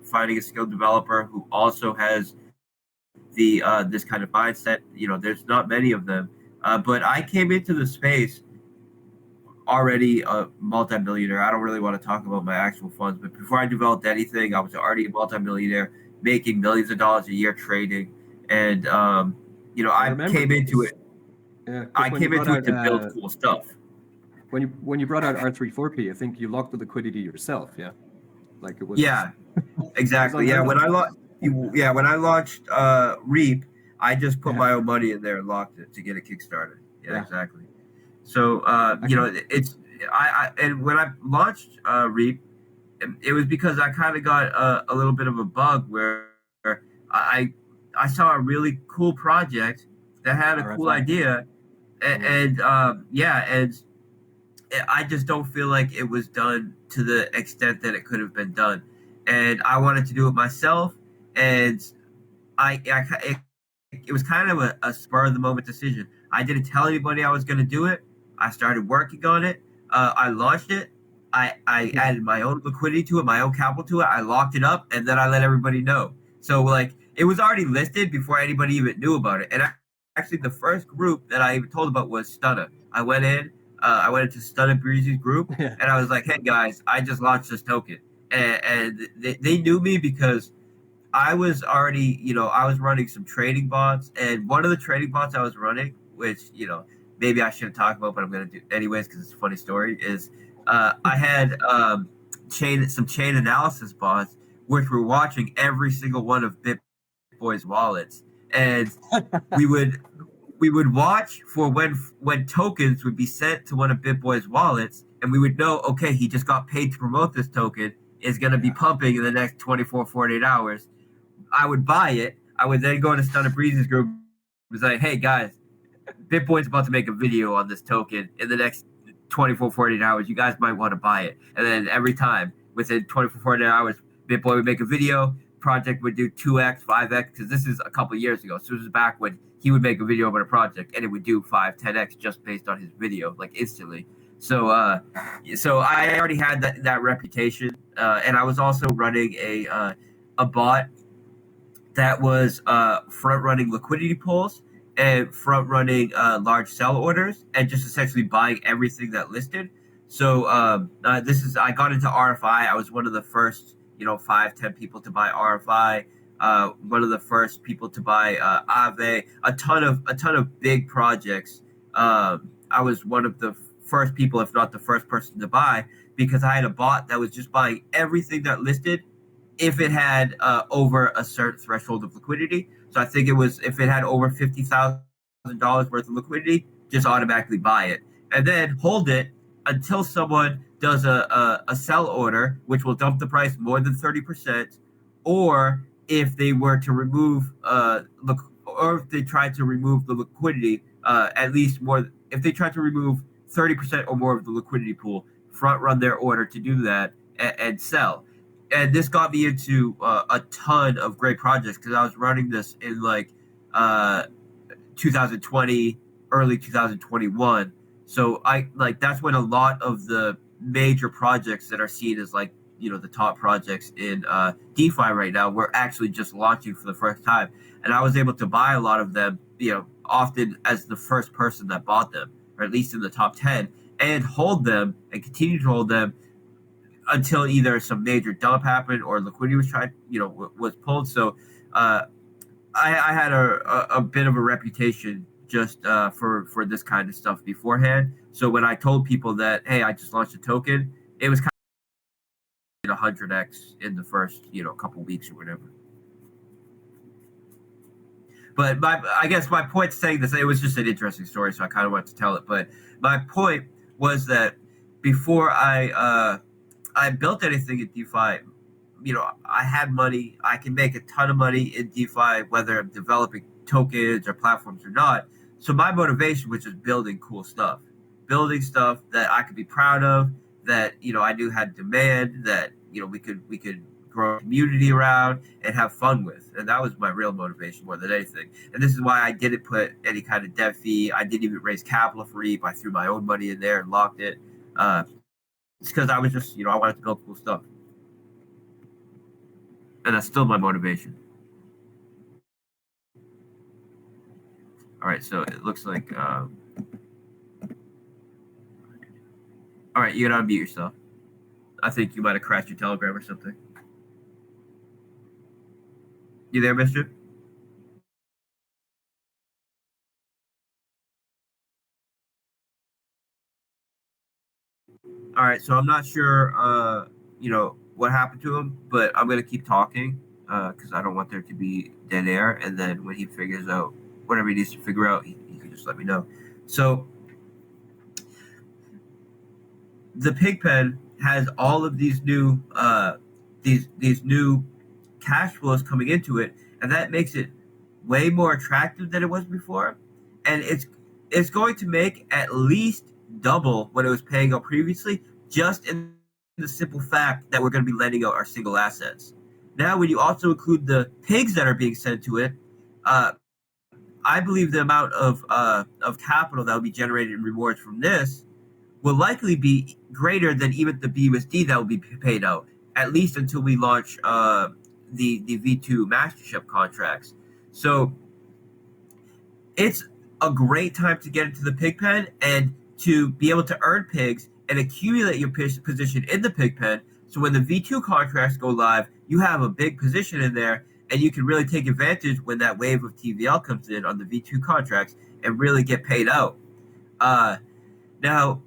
finding a skilled developer who also has the this kind of mindset. There's not many of them. But I came into the space already a multimillionaire. I don't really want to talk about my actual funds, but before I developed anything, I was already a multimillionaire, making millions of dollars a year trading. And I came into it. Yeah, I came into it to build cool stuff. When you brought out R34P, I think you locked the liquidity yourself. Yeah, like it was. Yeah, exactly. Yeah, when I launched Reap, I just put my own money in there and locked it to get it kickstarted. Yeah, exactly. So it's and when I launched Reap, it was because I kind of got a little bit of a bug where I saw a really cool project that had a cool idea, and I just don't feel like it was done to the extent that it could have been done, and I wanted to do it myself, and it was kind of a spur of the moment decision. I didn't tell anybody I was going to do it. I started working on it. I launched it. I added my own liquidity to it, my own capital to it. I locked it up, and then I let everybody know. So it was already listed before anybody even knew about it. And actually, the first group that I even told about was Stunner. I went into Stunner Breezy's group, and I was like, "Hey guys, I just launched this token," and they knew me because I was already, I was running some trading bots, and one of the trading bots I was running, which, maybe I shouldn't talk about, but I'm going to do anyways because it's a funny story, is I had some chain analysis bots, which were watching every single one of BitBoy's wallets. And we would watch for when tokens would be sent to one of BitBoy's wallets, and we would know, okay, he just got paid to promote this token, is going to be pumping in the next 24, 48 hours. I would buy it. I would then go to Stunner Breezy's group and was like, hey guys, BitBoy's about to make a video on this token in the next 24, 48 hours. You guys might want to buy it. And then every time within 24, 48 hours, BitBoy would make a video. Project would do 2x, 5x, because this is a couple of years ago. So this is back when he would make a video about a project and it would do 5, 10x just based on his video, like instantly. So I already had that reputation. And I was also running a bot that was front running liquidity pools and front running large sell orders and just essentially buying everything that listed. So I got into RFI. I was one of the first 5-10 people to buy RFI. One of the first people to buy Aave. A ton of big projects. I was one of the first people, if not the first person to buy, because I had a bot that was just buying everything that listed if it had over a certain threshold of liquidity. So I think it was if it had over $50,000 worth of liquidity, just automatically buy it and then hold it until someone does a sell order, which will dump the price more than 30%, or if they were to remove or if they tried to remove the liquidity, at least more. If they tried to remove 30% or more of the liquidity pool, front run their order to do that and sell. And this got me into a ton of great projects because I was running this in 2020, early 2021. So that's when a lot of the major projects that are seen as the top projects in DeFi right now were actually just launching for the first time. And I was able to buy a lot of them, often as the first person that bought them, or at least in the top 10, and hold them and continue to hold them until either some major dump happened or liquidity was pulled. So I had a bit of a reputation just for this kind of stuff beforehand. So when I told people that, hey, I just launched a token, it was kind of 100x in the first couple weeks or whatever. But I guess my point saying this, it was just an interesting story, so I kind of wanted to tell it. But my point was that before I built anything in DeFi, I had money. I can make a ton of money in DeFi, whether I'm developing tokens or platforms or not. So my motivation was just building cool stuff, building stuff that I could be proud of, that I knew had demand, that we could grow a community around and have fun with, and that was my real motivation more than anything. And this is why I didn't put any kind of dev fee. I didn't even raise capital for ETH. I threw my own money in there and locked it. It's because I was just I wanted to build cool stuff, and that's still my motivation. All right, so it looks like all right, you gotta unmute yourself. I think you might have crashed your Telegram or something. You there, Mister? All right, so I'm not sure, what happened to him, but I'm gonna keep talking because I don't want there to be dead air. And then when he figures out whatever he needs to figure out, he can just let me know. So the Pigpen has all of these new these new cash flows coming into it, and that makes it way more attractive than it was before. And it's going to make at least double what it was paying out previously, just in the simple fact that we're going to be lending out our single assets. Now, when you also include the pigs that are being sent to it, I believe the amount of capital that will be generated in rewards from this will likely be greater than even the BUSD that will be paid out, at least until we launch the V2 mastership contracts. So it's a great time to get into the Pigpen and to be able to earn pigs and accumulate your position in the Pigpen. So when the V2 contracts go live, you have a big position in there, and you can really take advantage when that wave of TVL comes in on the V2 contracts and really get paid out. Now,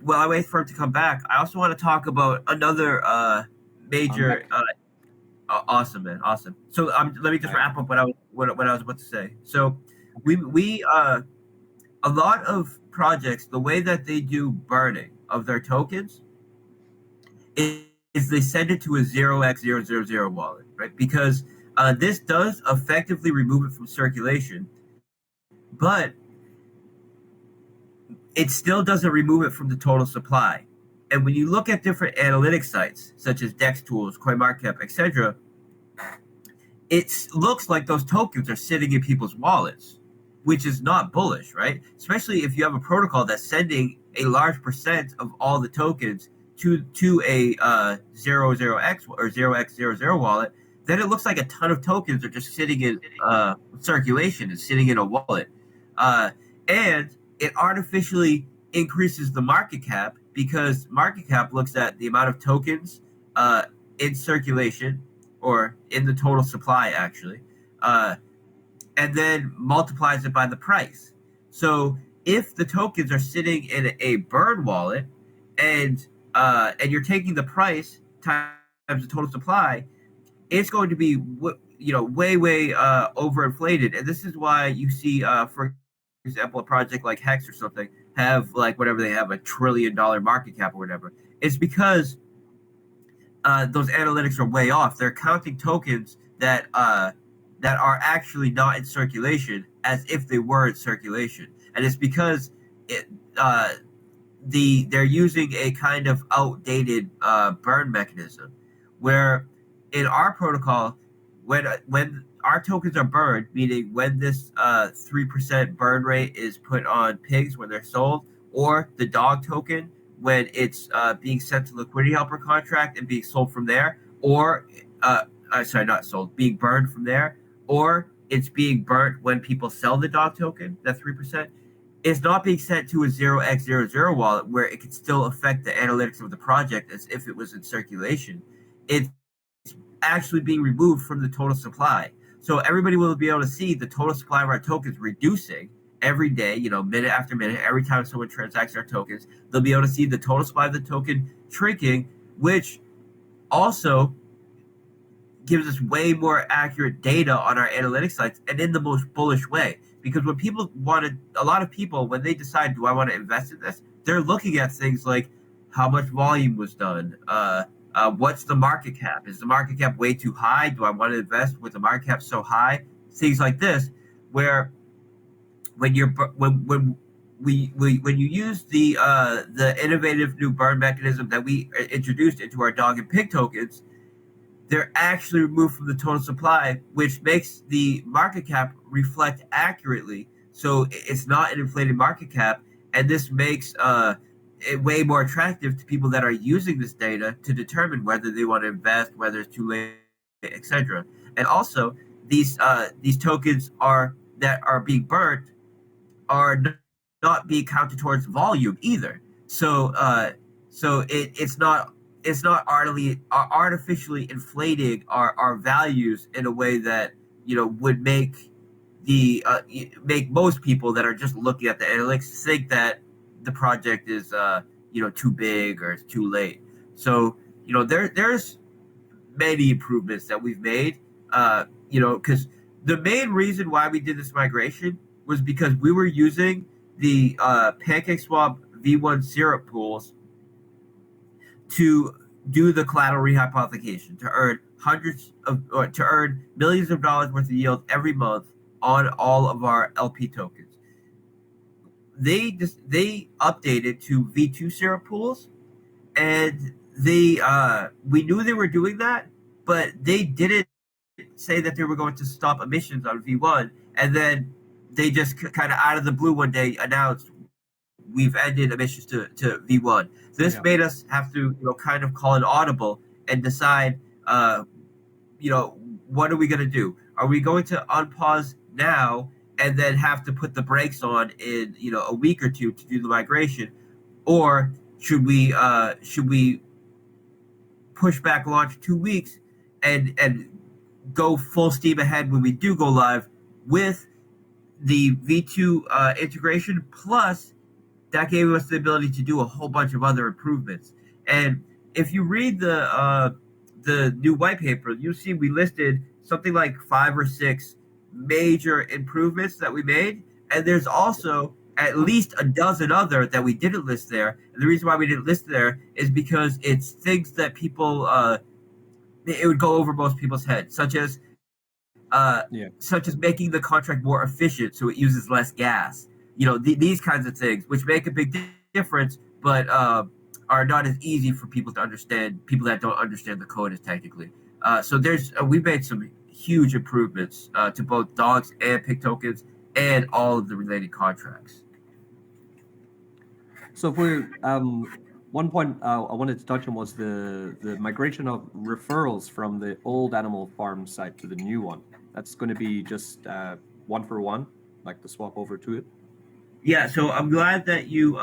while I wait for him to come back, I also want to talk about another major. Awesome, man, awesome. So let me just wrap up what I was about to say. So we a lot of projects, the way that they do burning of their tokens is they send it to a 0x000 wallet, right? Because this does effectively remove it from circulation, but it still doesn't remove it from the total supply. And when you look at different analytics sites, such as DEX Tools, CoinMarketCap, etc., it looks like those tokens are sitting in people's wallets, which is not bullish, right? Especially if you have a protocol that's sending a large percent of all the tokens to a 00x or 0x00 wallet, then it looks like a ton of tokens are just sitting in circulation and sitting in a wallet. And it artificially increases the market cap, because market cap looks at the amount of tokens in circulation, or in the total supply, actually, and then multiplies it by the price. So if the tokens are sitting in a burn wallet, and you're taking the price times the total supply, it's going to be way overinflated. And this is why you see, for example, a project like Hex or something have, like, whatever they have, $1 trillion market cap or whatever. It's because those analytics are way off. They're counting tokens that are actually not in circulation as if they were in circulation, and it's because they're using a kind of outdated burn mechanism, where in our protocol, when our tokens are burned, meaning when this 3% burn rate is put on pigs when they're sold, or the dog token when it's being sent to liquidity helper contract and being sold from there, or sorry, not sold, being burned from there, or it's being burnt when people sell the dog token, that 3%, is not being sent to a 0x00 wallet where it could still affect the analytics of the project as if it was in circulation. It's actually being removed from the total supply. So everybody will be able to see the total supply of our tokens reducing every day, minute after minute. Every time someone transacts our tokens, they'll be able to see the total supply of the token shrinking, which also gives us way more accurate data on our analytics sites, and in the most bullish way. Because when people a lot of people, when they decide, do I want to invest in this, they're looking at things like how much volume was done. What's the market cap? Is the market cap way too high? Do I want to invest with the market cap so high? Things like this, where when you're when when you use the innovative new burn mechanism that we introduced into our dog and pig tokens, they're actually removed from the total supply, which makes the market cap reflect accurately. So it's not an inflated market cap, and this makes it way more attractive to people that are using this data to determine whether they want to invest, whether it's too late, etc. And also, these tokens are that are being burnt are not being counted towards volume either. So it's not artificially inflating our values in a way that would make most people that are just looking at the analytics think that the project is too big or it's too late. So there's many improvements that we've made. Because the main reason why we did this migration was because we were using the PancakeSwap V1 syrup pools to do the collateral rehypothecation to earn to earn millions of dollars worth of yield every month on all of our LP tokens. They updated to V2 syrup pools, and we knew they were doing that, but they didn't say that they were going to stop emissions on V1, and then they just kind of out of the blue one day announced we've ended emissions to V1. This made us have to kind of call an audible and decide what are we going to do? Are we going to unpause now and then have to put the brakes on in a week or two to do the migration, or should we push back launch 2 weeks and go full steam ahead when we do go live with the V2 integration? Plus, that gave us the ability to do a whole bunch of other improvements. And if you read the new white paper, you'll see we listed something like 5 or 6 major improvements that we made, and there's also at least a dozen other that we didn't list there. And the reason why we didn't list there is because it's things that people it would go over most people's heads, such as making the contract more efficient so it uses less gas. These kinds of things, which make a big difference, but are not as easy for people to understand. People that don't understand the code as technically. So we've made some huge improvements to both dogs and pig tokens and all of the related contracts. So if we're one point I wanted to touch on was the migration of referrals from the old animal farm site to the new one. That's going to be just 1-for-1, like the swap over to it. Yeah, so I'm glad that you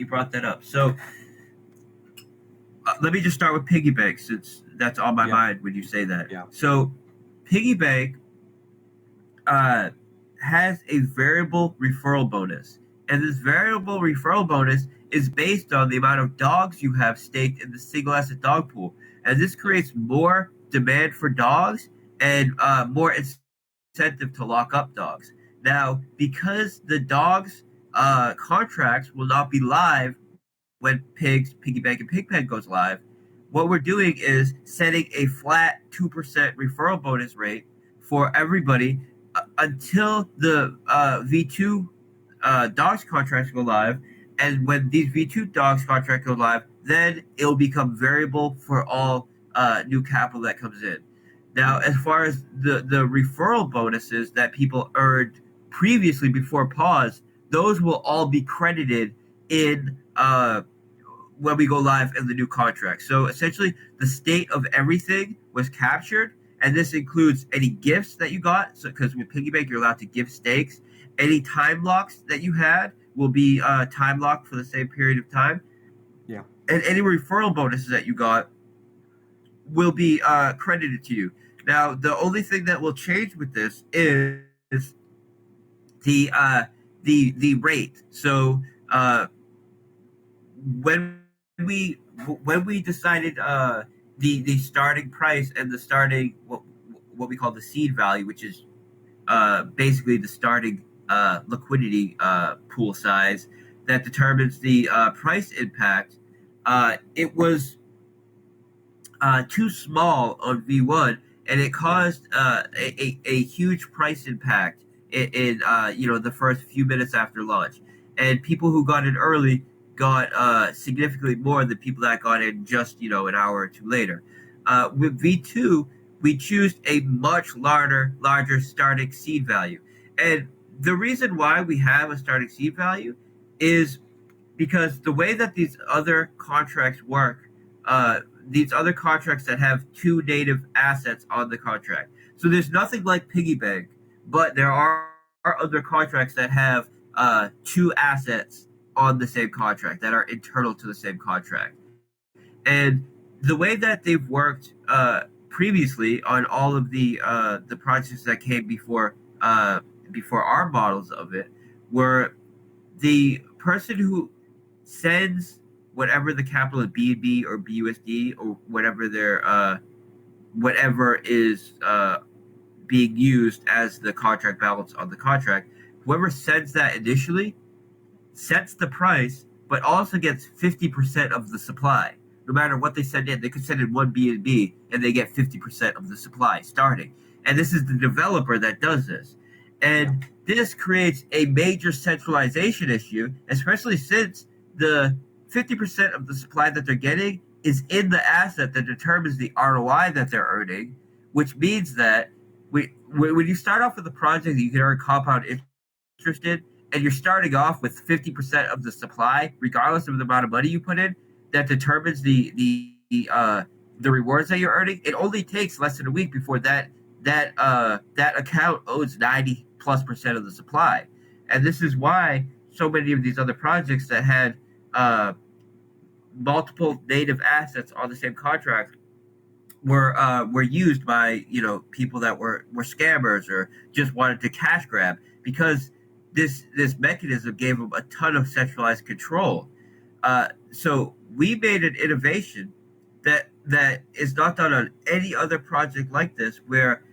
brought that up. So let me just start with Piggy Bank, since that's on my mind when you say that. Yeah. So Piggy Bank has a variable referral bonus, and this variable referral bonus is based on the amount of dogs you have staked in the single asset dog pool, and this creates more demand for dogs and more incentive to lock up dogs. Now, because the dogs contracts will not be live when Piggy Bank and Pigpen goes live, what we're doing is setting a flat 2% referral bonus rate for everybody until the V2 dogs contracts go live. And when these V2 dogs contracts go live, then it'll become variable for all new capital that comes in. Now, as far as the referral bonuses that people earned previously before pause, those will all be credited in when we go live in the new contract. So essentially, the state of everything was captured, and this includes any gifts that you got. So because with Piggy Bank, you're allowed to give stakes. Any time locks that you had will be time locked for the same period of time. Yeah. And any referral bonuses that you got will be credited to you. Now, the only thing that will change with this is the rate. So when we decided the starting price and the starting what we call the seed value, which is basically the starting liquidity pool size that determines the price impact, it was too small on V1, and it caused a huge price impact in the first few minutes after launch. And people who got in early got significantly more than people that got in just an hour or two later. With V2, we choose a much larger starting seed value, and the reason why we have a starting seed value is because the way that these other contracts work, these other contracts that have two native assets on the contract. So there's nothing like piggy bank, but there are other contracts that have two assets on the same contract that are internal to the same contract. And the way that they've worked previously on all of the projects that came before our models of it were the person who sends whatever the capital is BNB or BUSD or whatever is being used as the contract balance on the contract. Whoever sends that initially sets the price, but also gets 50% of the supply. No matter what they send in, they could send in one BNB and they get 50% of the supply starting. And this is the developer that does this. And this creates a major centralization issue, especially since the 50% of the supply that they're getting is in the asset that determines the ROI that they're earning, which means that when you start off with a project that you can earn compound interest in, and you're starting off with 50% of the supply, regardless of the amount of money you put in, that determines the rewards that you're earning. It only takes less than a week before that account owes 90+% of the supply, and this is why so many of these other projects that had multiple native assets on the same contract were used by people that were scammers or just wanted to cash grab, because this mechanism gave them a ton of centralized control. So we made an innovation that is not done on any other project like this, where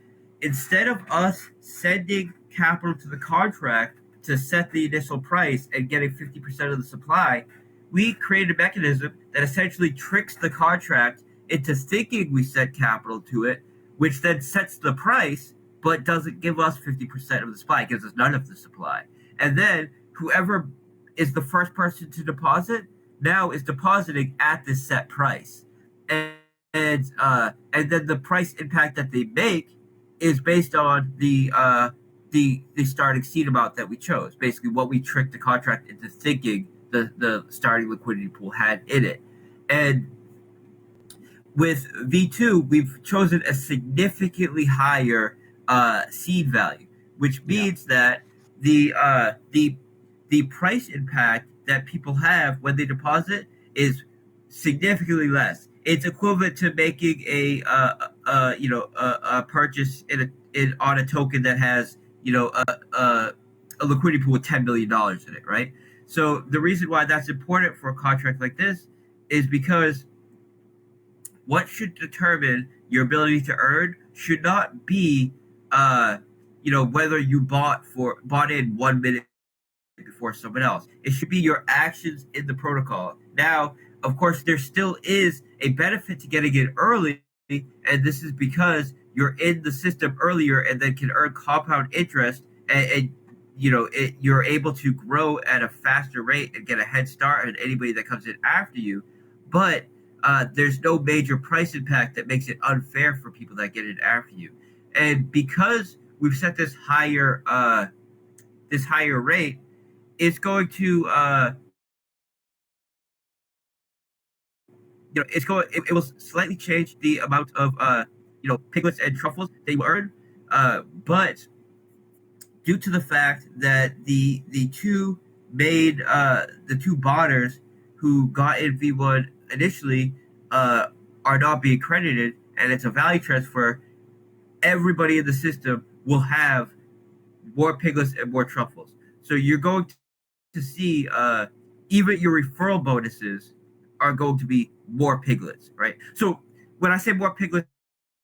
instead of us sending capital to the contract to set the initial price and getting 50% of the supply, we created a mechanism that essentially tricks the contract into thinking we sent capital to it, which then sets the price but doesn't give us 50% of the supply. It gives us none of the supply. And then whoever is the first person to deposit now is depositing at this set price. And then the price impact that they make is based on the starting seed amount that we chose. Basically, what we tricked the contract into thinking the starting liquidity pool had in it. And with V2, we've chosen a significantly higher seed value, which means that the price impact that people have when they deposit is significantly less. It's equivalent to making a purchase on a token that has a liquidity pool with $10 million in it, right? So the reason why that's important for a contract like this is because what should determine your ability to earn should not be whether you bought in 1 minute before someone else. It should be your actions in the protocol. Now, of course, there still is a benefit to getting in early, and this is because you're in the system earlier and then can earn compound interest, and you're able to grow at a faster rate and get a head start on anybody that comes in after you. But there's no major price impact that makes it unfair for people that get in after you. And because we've set this higher rate, it's going to it will slightly change the amount of piglets and truffles they will earn, but due to the fact that the two bonders who got in V1 initially are not being credited, and it's a value transfer, everybody in the system will have more piglets and more truffles. So you're going to see even your referral bonuses are going to be more piglets, right? So when I say more piglets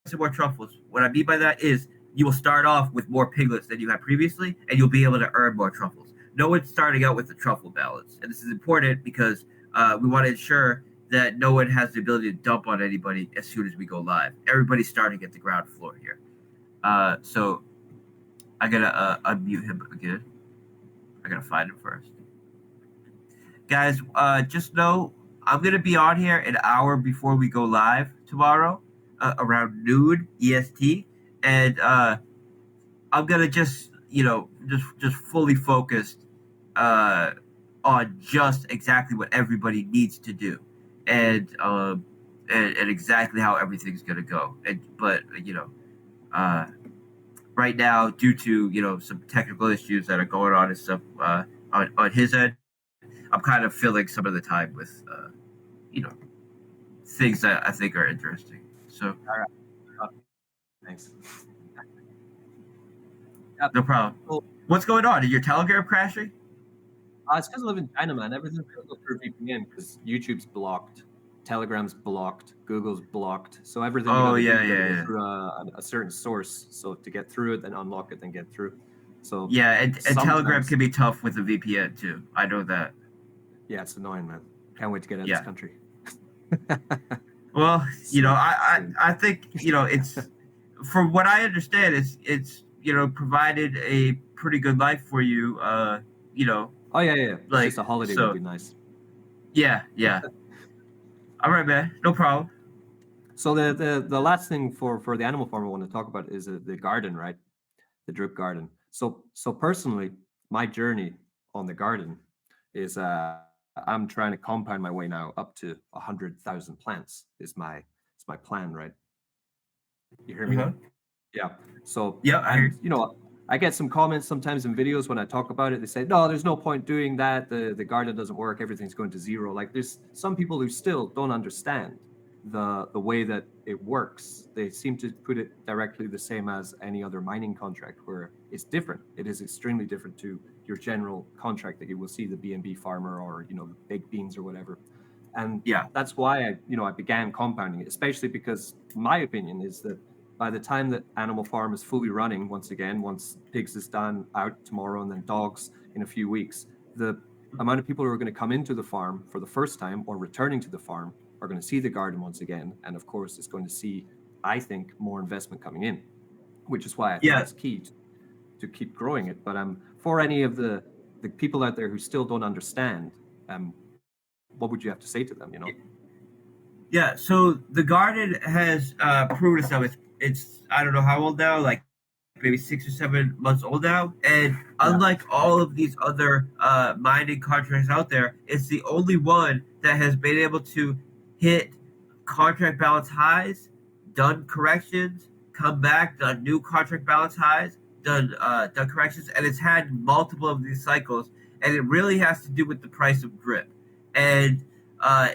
and more truffles, what I mean by that is you will start off with more piglets than you had previously, and you'll be able to earn more truffles. no one's starting out with the truffle balance, and this is important because we want to ensure that no one has the ability to dump on anybody as soon as we go live. Everybody's starting at the ground floor here. So I gotta unmute him again. I gotta find him first. Guys, just know I'm gonna be on here an hour before we go live tomorrow, around noon EST, and I'm gonna just just fully focused on just exactly what everybody needs to do, and exactly how everything's gonna go. But right now, due to some technical issues that are going on and stuff on his end, I'm kind of filling some of the time with things that I think are interesting. So All right. Thanks. no problem. Well, What's going on? Is your Telegram crashing? it's because I live in China, man. Everything's going to go through VPN because YouTube's blocked, Telegram's blocked, Google's blocked. So everything Oh, you yeah, gotta yeah, go yeah. through a certain source. So to get through it, then unlock it, then get through. So Yeah, and Telegram sometimes, can be tough with a VPN too. I know that. yeah, it's annoying, man. Can't wait to get out of Yeah. this country. Well, So, I think it's, from what I understand, it's provided a pretty good life for you. Oh yeah. It's Like, just a holiday would so be nice. yeah. All right, man. No problem. So the last thing for the animal farm I want to talk about is the garden, right? The drip garden. So personally, my journey on the garden is I'm trying to compound my way now up to 100,000 plants. Is my plan, right? You hear me? Uh-huh. Yeah. So Yeah, I hear. I get some comments sometimes in videos when I talk about it. They say, no, there's no point doing that. The garden doesn't work. Everything's going to zero. Like there's some people who still don't understand the way that it works. They seem to put it directly the same as any other mining contract, where it's different. It is extremely different to your general contract that you will see the BNB farmer or the big beans or whatever. And Yeah. that's why I began compounding it, especially because my opinion is that by the time that Animal Farm is fully running once pigs is done out tomorrow and then dogs in a few weeks, the amount of people who are going to come into the farm for the first time or returning to the farm are going to see the garden once again. And of course, it's going to see, I think, more investment coming in, which is why I think it's key to keep growing it. But for any of the people out there who still don't understand, what would you have to say to them? Yeah. So the garden has proven itself. It's I don't know how old now, like maybe 6 or 7 months old now. And unlike all of these other mining contracts out there, it's the only one that has been able to hit contract balance highs, done corrections, come back, done new contract balance highs, done corrections, and it's had multiple of these cycles. And it really has to do with the price of drip. And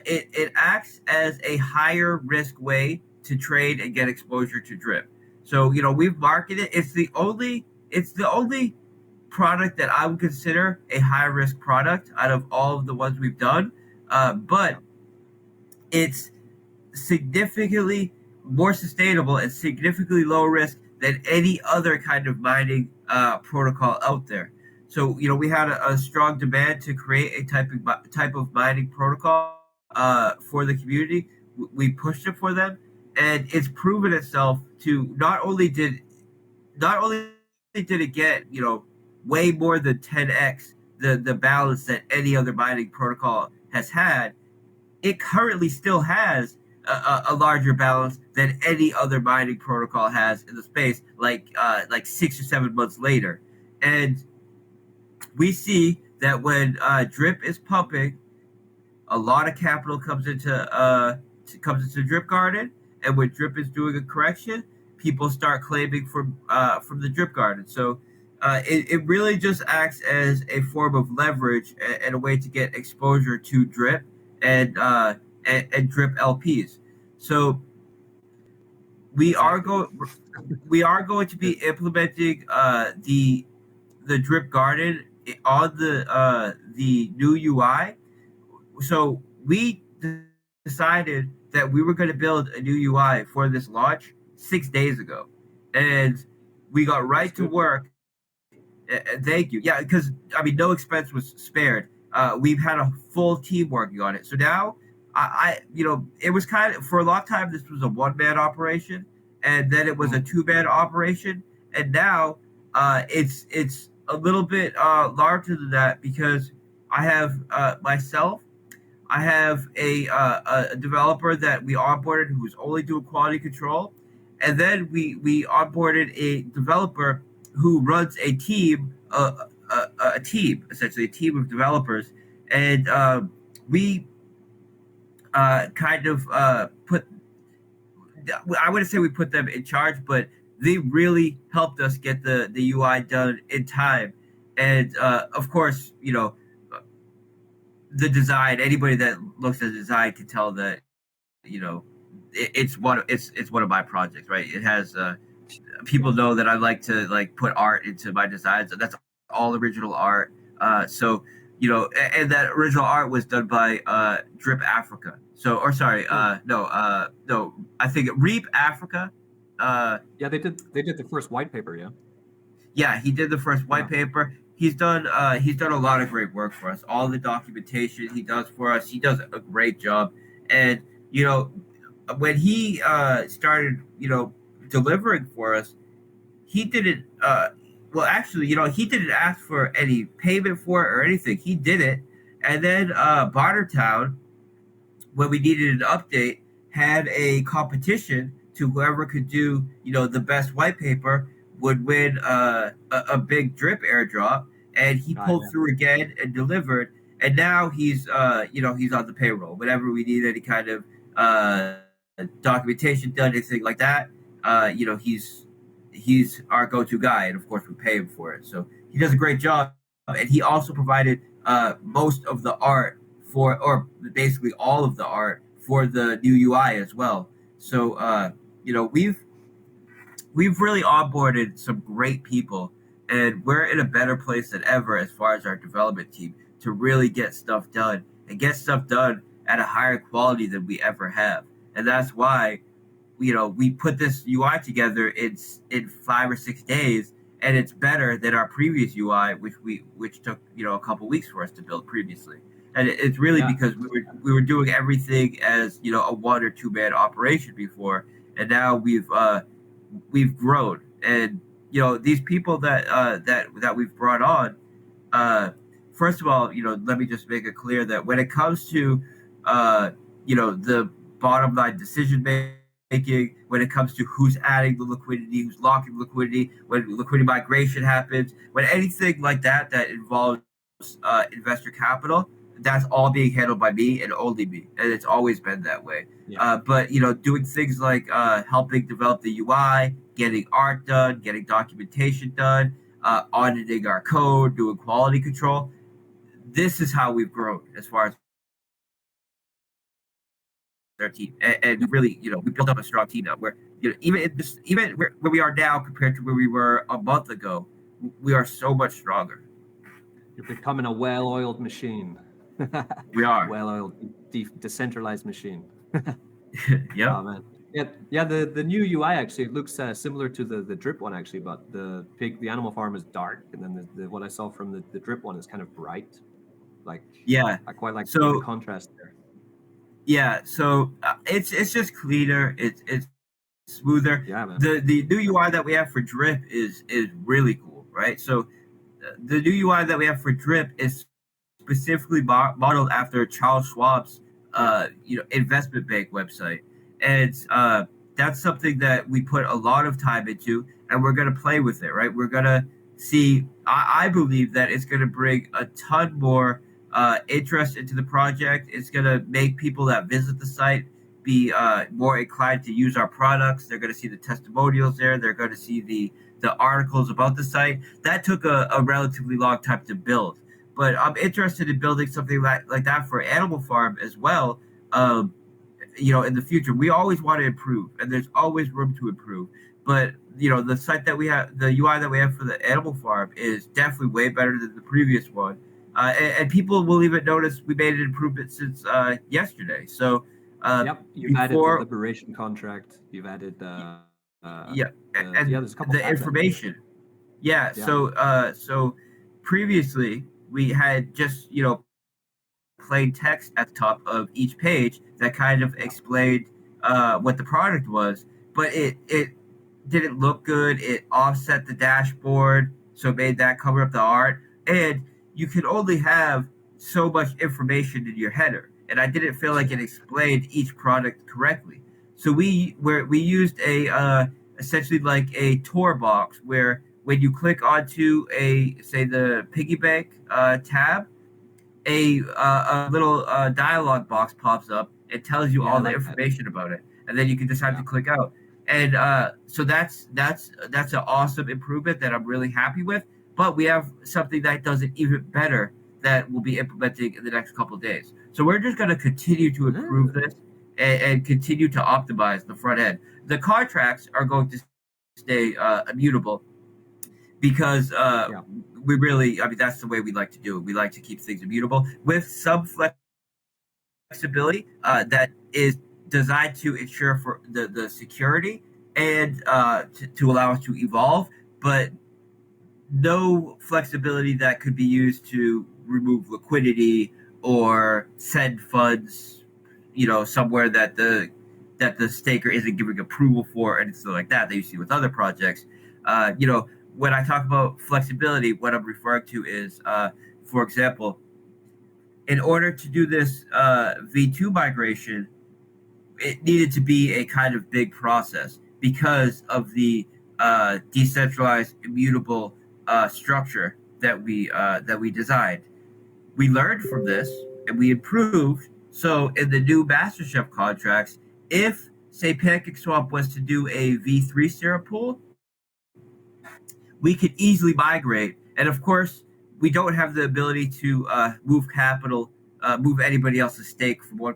it acts as a higher risk way to trade and get exposure to drip. So we've marketed it. It's the only product that I would consider a high risk product out of all of the ones we've done. But it's significantly more sustainable and significantly lower risk than any other kind of mining protocol out there. So we had a strong demand to create a type of mining protocol for the community. We pushed it for them, and it's proven itself to not only did it get way more than 10x the balance that any other mining protocol has had. It currently still has a larger balance than any other mining protocol has in the space, like 6 or 7 months later. And we see that when drip is pumping, a lot of capital comes into drip garden, and when drip is doing a correction, people start claiming from the drip garden. So it really just acts as a form of leverage and a way to get exposure to drip and drip LPs. So we are going to be implementing the drip garden on the new UI. So we decided that we were going to build a new UI for this launch 6 days ago, and we got right to work Thank you. Yeah, because I mean, no expense was spared. We've had a full team working on it. So now, it was kind of for a long time. This was a one-man operation, and then it was a two-man operation, and now it's a little bit larger than that because I have myself. I have a developer that we onboarded who was only doing quality control, and then we onboarded a developer who runs a team, a team essentially a team of developers, and we kind of put. I wouldn't say we put them in charge, but they really helped us get the UI done in time, and of course, the design. Anybody that looks at the design can tell that it's one of my projects, right? It has people know that I like to like put art into my designs. That's all original art. So and that original art was done by Drip Africa. So, or sorry, no, I think Reap Africa. Yeah, they did the first white paper. Yeah. Yeah, he did the first white paper. He's done a lot of great work for us. All the documentation he does for us, he does a great job. And when he started, delivering for us, he didn't. Well, actually, he didn't ask for any payment for it or anything. He did it, and then Bartertown, when we needed an update, had a competition to whoever could do, the best white paper would win a big drip airdrop, and he pulled through again and delivered. And now he's he's on the payroll. Whenever we need any kind of documentation done, anything like that, he's our go-to guy, and of course we pay him for it. So he does a great job, and he also provided most of the art or basically all of the art for the new UI as well. So we've really onboarded some great people, and we're in a better place than ever as far as our development team to really get stuff done and get stuff done at a higher quality than we ever have. And that's why we put this UI together in 5 or 6 days, and it's better than our previous UI, which took a couple weeks for us to build previously. And it's really because we were doing everything as a one or two man operation before, and now we've grown. And these people that we've brought on, first of all, let me just make it clear that when it comes to the bottom line decision making, when it comes to who's adding the liquidity, who's locking liquidity, when liquidity migration happens, when anything like that involves investor capital, that's all being handled by me and only me, and it's always been that way. But doing things like helping develop the UI, getting art done, getting documentation done, auditing our code, doing quality control. This is how we've grown as far as our team, and really, we built up a strong team now. Where even where we are now compared to where we were a month ago, we are so much stronger. You're becoming a well-oiled machine. We are well-oiled, decentralized machine. Yeah. Oh man. Yeah. The new UI actually looks similar to the drip one actually, but the animal farm is dark, and then the what I saw from the drip one is kind of bright. Like I quite like the contrast there. Yeah, so it's just cleaner. It's smoother. Yeah, man. The new UI that we have for drip is really cool, right? So the new UI that we have for drip is specifically modeled after Charles Schwab's investment bank website, and that's something that we put a lot of time into, and we're gonna play with it, right? We're gonna see. I believe that it's gonna bring a ton more interest into the project. It's gonna make people that visit the site be more inclined to use our products. They're gonna see the testimonials there. They're gonna see the articles about the site. That took a relatively long time to build, but I'm interested in building something like that for Animal Farm as well. In the future, we always want to improve, and there's always room to improve. But the site that we have, the UI that we have for the Animal Farm, is definitely way better than the previous one. And people will even notice we made an improvement since yesterday. So you've added the liberation contract. You've added there's a couple the information. Yeah. Yeah. So previously we had just plain text at the top of each page that kind of Yeah. explained what the product was, but it didn't look good. It offset the dashboard, so it made that cover up the art, and you could only have so much information in your header, and I didn't feel like it explained each product correctly. So we used a essentially like a tour box where when you click onto a say the piggy bank tab, a little dialog box pops up. It tells you Yeah, I all the like that. information about it, and then you can decide Yeah. to click out. And so that's an awesome improvement that I'm really happy with. But we have something that does it even better that we'll be implementing in the next couple of days. So we're just going to continue to improve Ah, this and continue to optimize the front end. The contracts are going to stay immutable because yeah. we really, I mean, that's the way we like to do it. We like to keep things immutable with some flexibility that is designed to ensure for the security and to allow us to evolve, but no flexibility that could be used to remove liquidity or send funds, somewhere that the staker isn't giving approval for, and stuff like that you see with other projects. When I talk about flexibility, what I'm referring to is, for example, in order to do this V2 migration, it needed to be a kind of big process because of the decentralized, immutable structure that we designed. We learned from this and we improved. So in the new MasterChef contracts, if say PancakeSwap was to do a V3 syrup pool, we could easily migrate. And of course, we don't have the ability to move capital, move anybody else's stake from one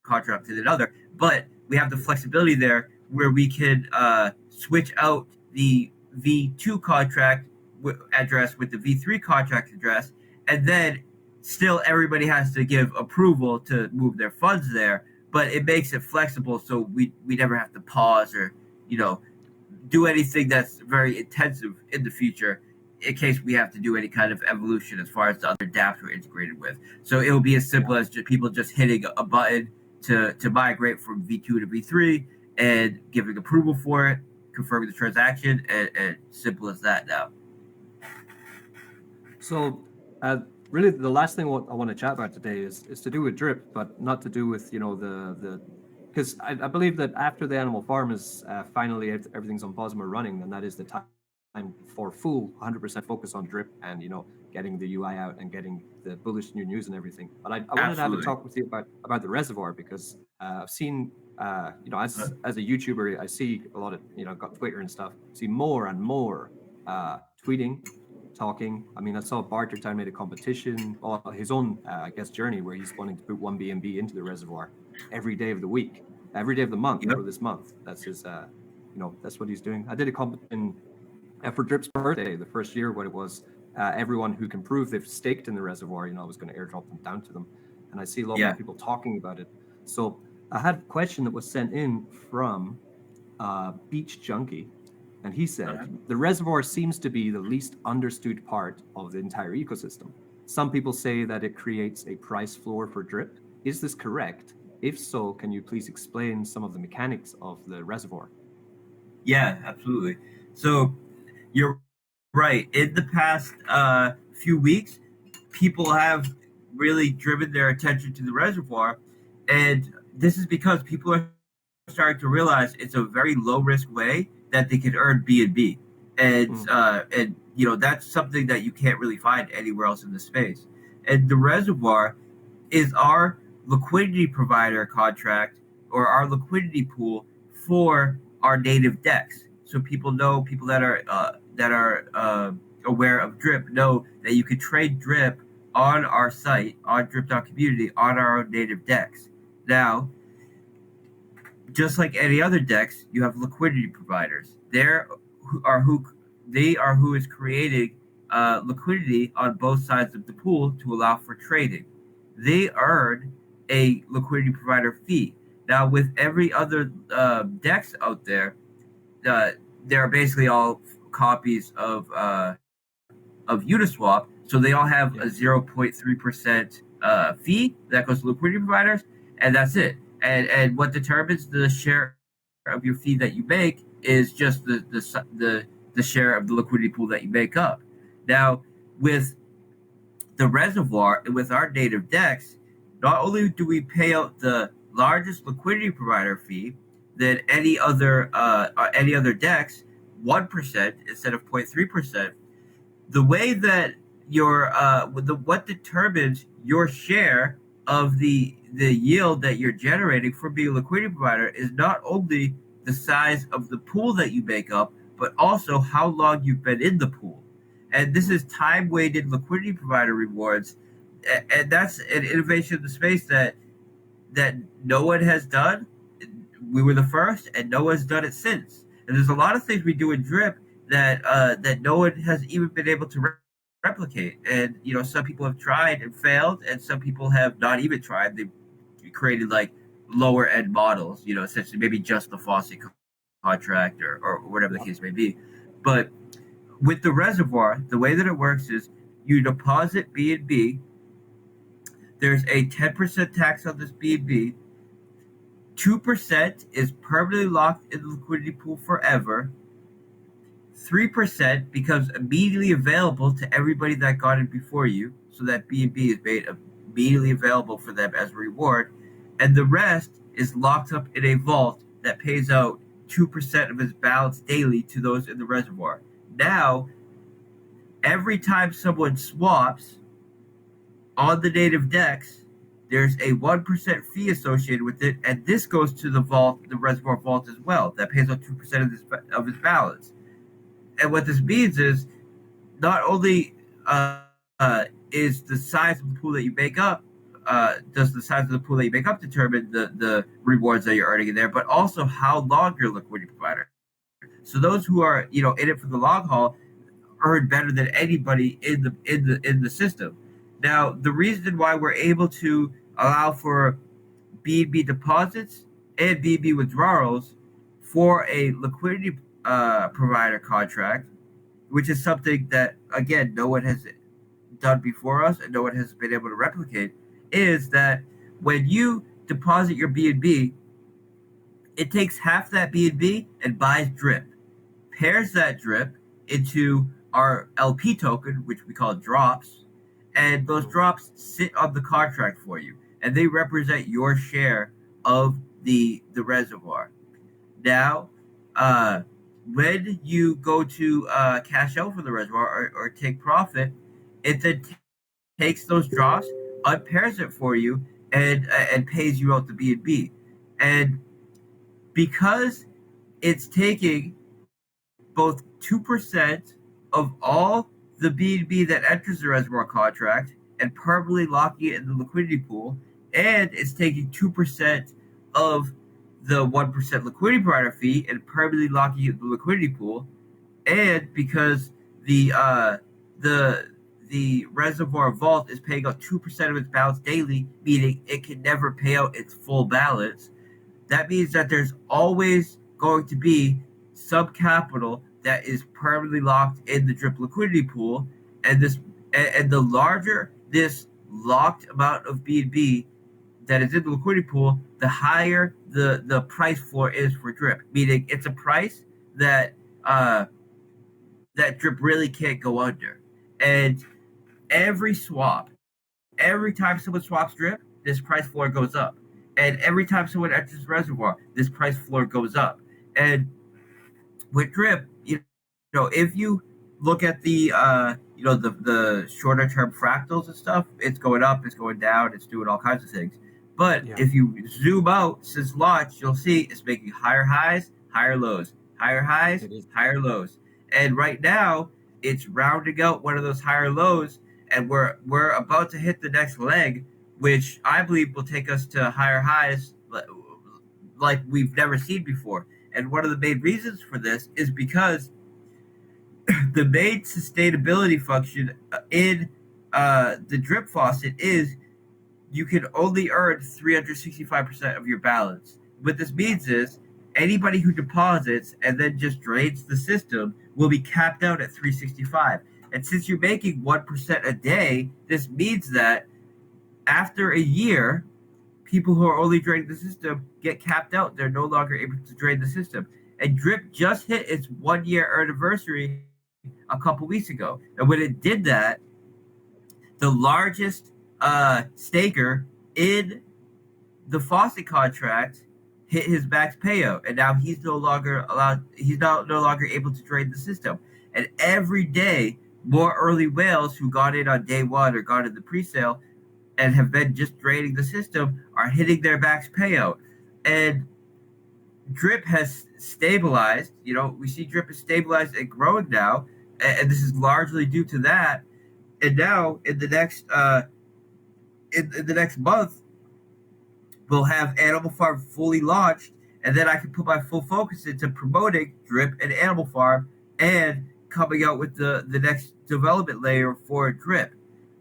contract to another, but we have the flexibility there where we can switch out the V2 contract address with the V3 contract address, and then still everybody has to give approval to move their funds there. But it makes it flexible, so we never have to pause or you know do anything that's very intensive in the future in case we have to do any kind of evolution as far as the other dApps we're integrated with. So it will be as Yeah. simple as just people just hitting a button to migrate from V2 to V3 and giving approval for it, confirming the transaction, and simple as that now. So, really, the last thing I want to chat about today is to do with drip, but not to do with the because I believe that after the animal farm is finally everything's on pause and we're running, then that is the time for full 100% focus on drip and getting the UI out and getting the bullish new news and everything. But I wanted to have a Absolutely. talk with you about the reservoir because I've seen Uh, as a YouTuber I see a lot of got Twitter and stuff, see more and more tweeting, talking. I mean, I saw Barter Town made a competition, or his own, I guess, journey where he's wanting to put one BNB into the reservoir every day of the week, every day of the month yep. for this month. That's his, that's what he's doing. I did a competition for Drip's birthday, the first year, what it was. Everyone who can prove they've staked in the reservoir, I was going to airdrop them down to them. And I see a lot more Yeah. people talking about it. So I had a question that was sent in from Beach Junkie. And he said, the reservoir seems to be the least understood part of the entire ecosystem. Some people say that it creates a price floor for drip. Is this correct? If so, can you please explain some of the mechanics of the reservoir? Yeah. Absolutely. So you're right. In the past few weeks, people have really driven their attention to the reservoir, and this is because people are starting to realize it's a very low risk way that they can earn B&B, Mm, and that's something that you can't really find anywhere else in the space. And the reservoir is our liquidity provider contract or our liquidity pool for our native decks. So people that are aware of Drip know that you can trade Drip on our site on Drip.community on our own native decks. Now, just like any other decks, you have liquidity providers. They are who is creating liquidity on both sides of the pool to allow for trading. They earn a liquidity provider fee. Now, with every other decks out there, uh, they're basically all copies of Uniswap, so they all have Yeah. a 0.3% fee that goes to liquidity providers, and that's it. And what determines the share of your fee that you make is just the share of the liquidity pool that you make up. Now, with the reservoir and with our native DEX, not only do we pay out the largest liquidity provider fee than any other DEX, 1% instead of 0.3%. The way that what determines your share of the yield that you're generating from being a liquidity provider is not only the size of the pool that you make up, but also how long you've been in the pool. And this is time weighted liquidity provider rewards, and that's an innovation in the space that no one has done. We were the first, and no one's done it since. And there's a lot of things we do in Drip that no one has even been able to replicate. And some people have tried and failed, and some people have not even tried. They've created like lower end models, essentially maybe just the Fossey contract or whatever the case may be. But with the reservoir, the way that it works is you deposit BNB. There's a 10% tax on this BNB. 2% is permanently locked in the liquidity pool forever. 3% becomes immediately available to everybody that got in before you, so that BNB is made immediately available for them as a reward, and the rest is locked up in a vault that pays out 2% of its balance daily to those in the reservoir. Now, every time someone swaps on the native DEX, there's a 1% fee associated with it, and this goes to the vault, the reservoir vault as well, that pays out 2% of its balance. And what this means is not only is the size of the pool that you make up, does the size of the pool that you make up determine the rewards that you're earning in there, but also how long you're a liquidity provider. So those who are in it for the long haul earn better than anybody in the system. Now, the reason why we're able to allow for BNB deposits and BNB withdrawals for a liquidity provider contract, which is something that again no one has done before us and no one has been able to replicate, is that when you deposit your BNB, it takes half that BNB and buys drip, pairs that drip into our LP token, which we call drops, and those drops sit on the contract for you, and they represent your share of the reservoir. Now, when you go to cash out from the reservoir or take profit, it then takes those drops, unpairs it for you, and pays you out the BNB. And because it's taking both 2% of all the BNB that enters the reservoir contract and permanently locking it in the liquidity pool, and it's taking 2% of the 1% liquidity provider fee and permanently locking it in the liquidity pool, and because the reservoir vault is paying out 2% of its balance daily, meaning it can never pay out its full balance. That means that there's always going to be some capital that is permanently locked in the drip liquidity pool, and the larger this locked amount of BNB that is in the liquidity pool, the higher the price floor is for drip. Meaning it's a price that that drip really can't go under. And every swap, every time someone swaps drip, this price floor goes up. And every time someone enters the reservoir, this price floor goes up. And with drip, if you look at the shorter term fractals and stuff, it's going up, it's going down, it's doing all kinds of things. But if you zoom out since launch, you'll see it's making higher highs, higher lows, higher highs, higher lows. And right now, it's rounding out one of those higher lows, and we're about to hit the next leg, which I believe will take us to higher highs like we've never seen before. And one of the main reasons for this is because the main sustainability function in the drip faucet is you can only earn 365% of your balance. What this means is anybody who deposits and then just drains the system will be capped out at 365. And since you're making 1% a day, this means that after a year, people who are only draining the system get capped out. They're no longer able to drain the system. And Drip just hit its 1 year anniversary a couple weeks ago. And when it did that, the largest staker in the Fawcett contract hit his max payout, and now he's no longer allowed. He's no longer able to trade the system. And every day, more early whales who got in on day one or got in the pre-sale and have been just draining the system are hitting their max payout. And Drip has stabilized. We see Drip is stabilized and growing now, and this is largely due to that. And now in the next in the next month, we'll have Animal Farm fully launched, and then I can put my full focus into promoting Drip and Animal Farm and coming out with the next development layer for Drip.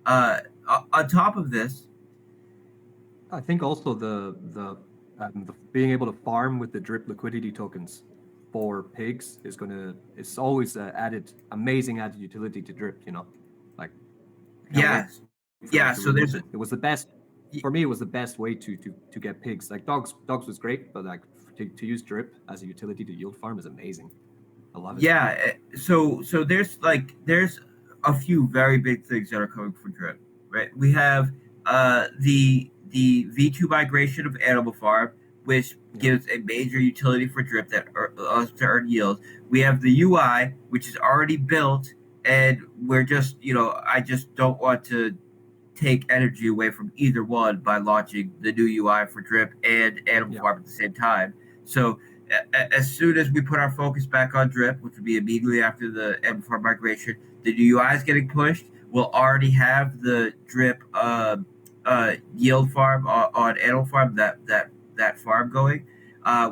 On top of this, I think also the being able to farm with the Drip liquidity tokens for pigs it's always amazing added utility to Drip. Like yeah. So it was the best for me. It was the best way to get pigs. Like dogs was great, but like to use Drip as a utility to yield farm is amazing. I love it. Yeah. So there's a few very big things that are coming from Drip, right? We have the V2 migration of Animal Farm, which gives a major utility for Drip that allows us to earn yield. We have the UI, which is already built, and we're just, I just don't want to take energy away from either one by launching the new UI for Drip and Animal Farm at the same time. So as soon as we put our focus back on Drip, which would be immediately after the Animal Farm migration, the new UI is getting pushed. We'll already have the Drip yield farm on Animal Farm, that farm going.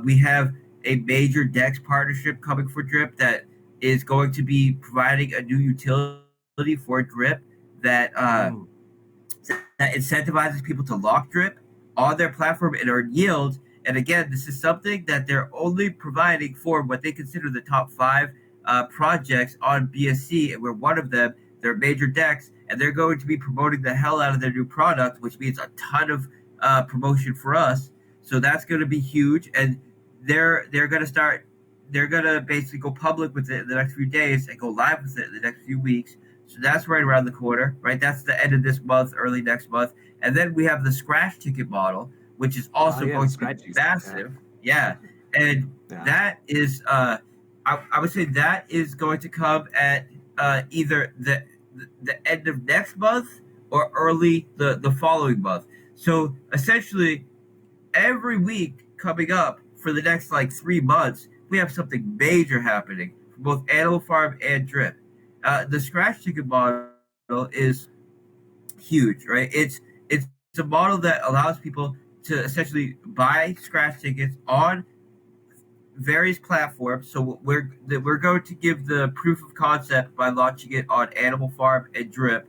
We have a major DEX partnership coming for Drip that is going to be providing a new utility for Drip that incentivizes people to lock Drip on their platform and earn yield. And again, this is something that they're only providing for what they consider the top 5 projects on BSC, and we're one of them. They're major DEX, and they're going to be promoting the hell out of their new product, which means a ton of promotion for us. So that's going to be huge, and they're going to basically go public with it in the next few days and go live with it in the next few weeks. So that's right around the corner, right? That's the end of this month, early next month. And then we have the scratch ticket model, which is also going to be massive. Yeah. And that is, I would say that is going to come at either the end of next month or early the following month. So essentially, every week coming up for the next 3 months, we have something major happening for both Animal Farm and Drip. The scratch ticket model is huge, right? It's a model that allows people to essentially buy scratch tickets on various platforms. So we're going to give the proof of concept by launching it on Animal Farm and Drip.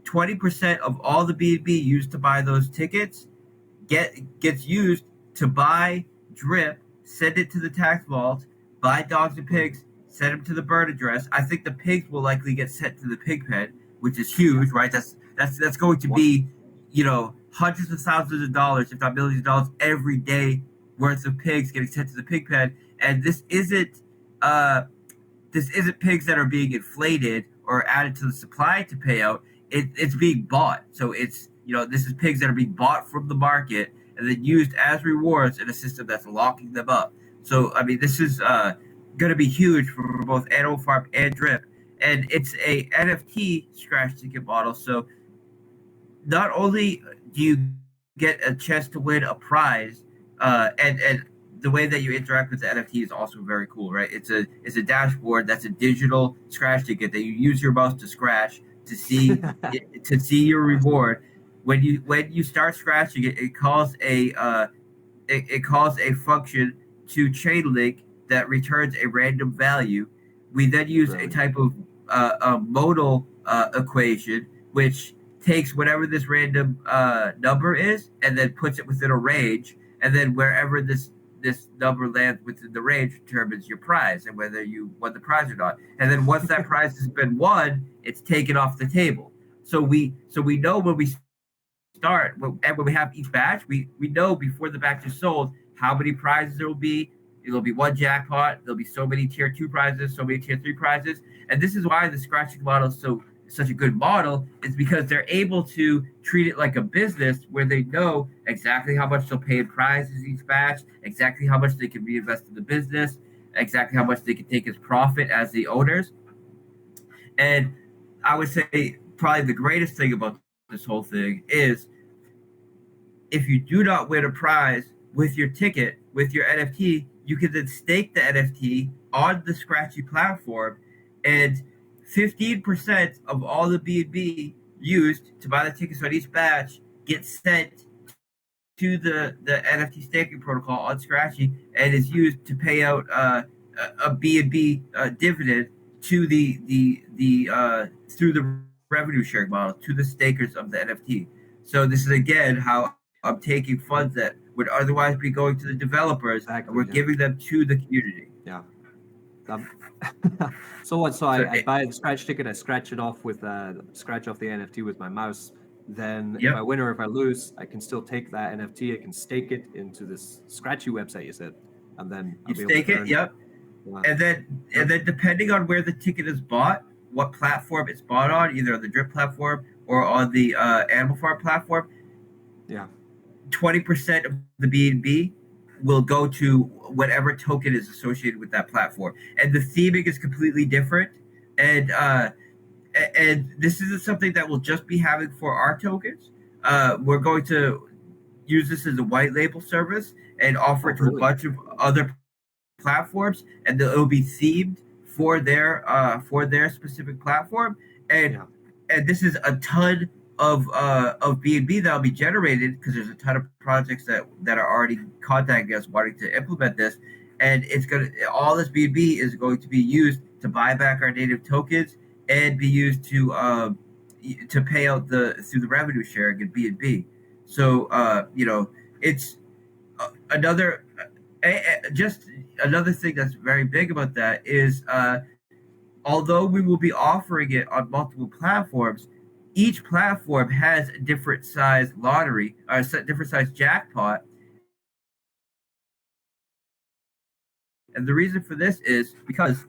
20% of all the BNB used to buy those tickets gets used to buy Drip, send it to the tax vault, buy dogs and pigs, send them to the bird address. I think the pigs will likely get sent to the pig pen, which is huge, right? That's going to be, hundreds of thousands of dollars, if not millions of dollars, every day worth of pigs getting sent to the pig pen. And this isn't pigs that are being inflated or added to the supply to pay out. It's being bought. So it's this is pigs that are being bought from the market and then used as rewards in a system that's locking them up. So I mean, this is going to be huge for both Animal Farm and Drip, and it's a NFT scratch ticket model. So not only do you get a chance to win a prize, and the way that you interact with the NFT is also very cool, right? It's a dashboard that's a digital scratch ticket that you use your mouse to scratch to see your reward. When you start scratching it, it calls a function to Chainlink that returns a random value. We then use a type of a modal equation which takes whatever this random number is and then puts it within a range, and then wherever this this number lands within the range determines your prize and whether you won the prize or not. And then once that prize has been won, it's taken off the table. So we know when we start and when we have each batch, we know before the batch is sold how many prizes there will be. It'll be one jackpot. There'll be so many tier 2 prizes, so many tier 3 prizes, and this is why the scratching model is such a good model. Is because they're able to treat it like a business where they know exactly how much they'll pay in prizes each batch, exactly how much they can reinvest in the business, exactly how much they can take as profit as the owners. And I would say probably the greatest thing about this whole thing is if you do not win a prize with your ticket, with your NFT, you can then stake the NFT on the Scratchy platform, and 15% of all the BNB used to buy the tickets on each batch gets sent to the NFT staking protocol on Scratchy and is used to pay out a BNB dividend to the through the revenue sharing model to the stakers of the NFT. So this is again how I'm taking funds that would otherwise be going to the developers, Exactly, and we're giving them to the community. Yeah. So what? So I buy the scratch ticket. I scratch it off with scratch off the NFT with my mouse. Then if I win or if I lose, I can still take that NFT. I can stake it into this Scratchy website you said, and then I'll you stake it. Yep. Wow. And then depending on where the ticket is bought, what platform it's bought on, either on the Drip platform or on the Animal Farm platform. Yeah. 20% of the BNB will go to whatever token is associated with that platform, and the theming is completely different. And this isn't something that we'll just be having for our tokens. We're going to use this as a white label service and offer it to a bunch of other platforms, and it'll be themed for their specific platform. And this is a ton of BNB that'll be generated because there's a ton of projects that are already contacting us wanting to implement this, and all this BNB is going to be used to buy back our native tokens and be used to pay out through the revenue sharing in BNB. So it's another just another thing that's very big about that is although we will be offering it on multiple platforms, each platform has a different size lottery, or different size jackpot. And the reason for this is because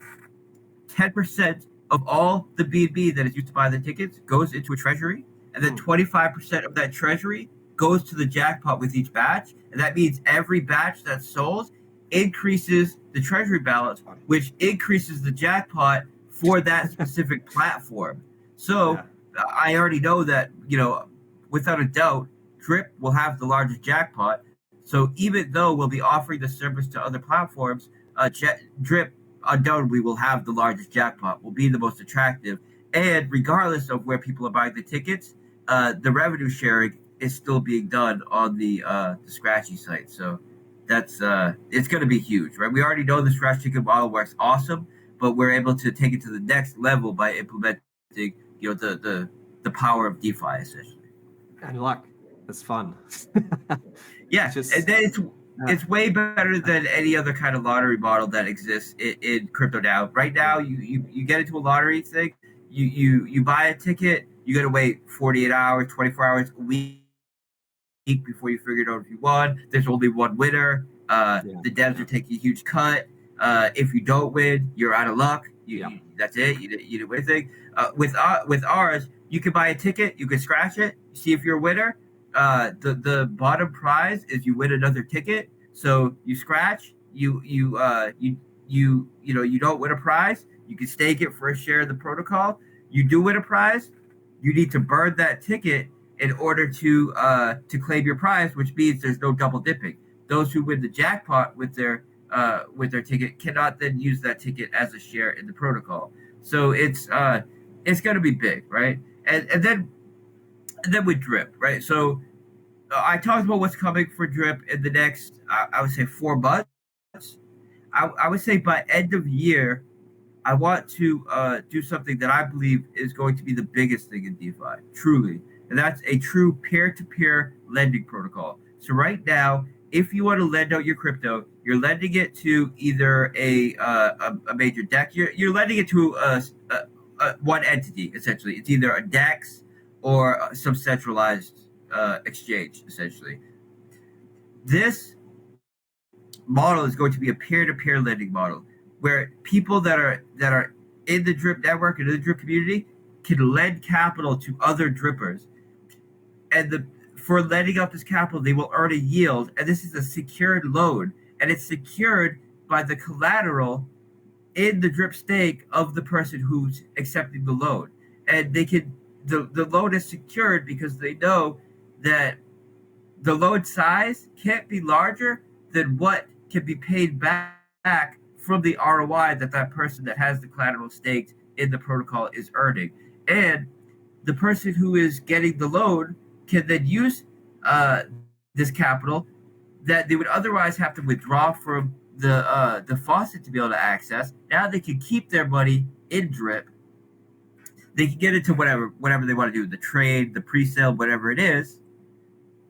10% of all the BNB that is used to buy the tickets goes into a treasury, and then 25% of that treasury goes to the jackpot with each batch. And that means every batch that's sold increases the treasury balance, which increases the jackpot for that specific platform. So I already know that, without a doubt, Drip will have the largest jackpot. So even though we'll be offering the service to other platforms, Drip undoubtedly will have the largest jackpot, will be the most attractive. And regardless of where people are buying the tickets, the revenue sharing is still being done on the Scratchy site. So that's it's going to be huge, right? We already know the Scratch ticket model works awesome, but we're able to take it to the next level by implementing the power of DeFi essentially. And luck, that's fun. Yeah, and then it's way better than any other kind of lottery model that exists in crypto now. Right now, you get into a lottery thing, you buy a ticket, you got to wait 48 hours, 24 hours, a week before you figure out if you won. There's only one winner. The devs are taking a huge cut. If you don't win, you're out of luck. That's it. You didn't win anything. With ours, you can buy a ticket, you can scratch it, see if you're a winner. The bottom prize is you win another ticket. So you scratch, you don't win a prize. You can stake it for a share of the protocol. You do win a prize. You need to burn that ticket in order to claim your prize, which means there's no double dipping. Those who win the jackpot with their ticket cannot then use that ticket as a share in the protocol. So it's going to be big, right? And then with Drip, right? So I talked about what's coming for Drip in the next, I would say, 4 months. I would say by end of year, I want to do something that I believe is going to be the biggest thing in DeFi, truly. And that's a true peer-to-peer lending protocol. So right now, if you want to lend out your crypto, you're lending it to either a major DEX. You're lending it to one entity essentially. It's either a DEX or some centralized exchange essentially. This model is going to be a peer-to-peer lending model where people that are in the drip network and in the drip community can lend capital to other drippers, and for lending out this capital they will earn a yield, and this is a secured loan, and it's secured by the collateral in the drip stake of the person who's accepting the loan. And the loan is secured because they know that the loan size can't be larger than what can be paid back from the ROI that that person that has the collateral staked in the protocol is earning. And the person who is getting the loan can then use this capital that they would otherwise have to withdraw from the faucet to be able to access. Now they can keep their money in drip. They can get into whatever they want to do, the trade, the pre-sale, whatever it is,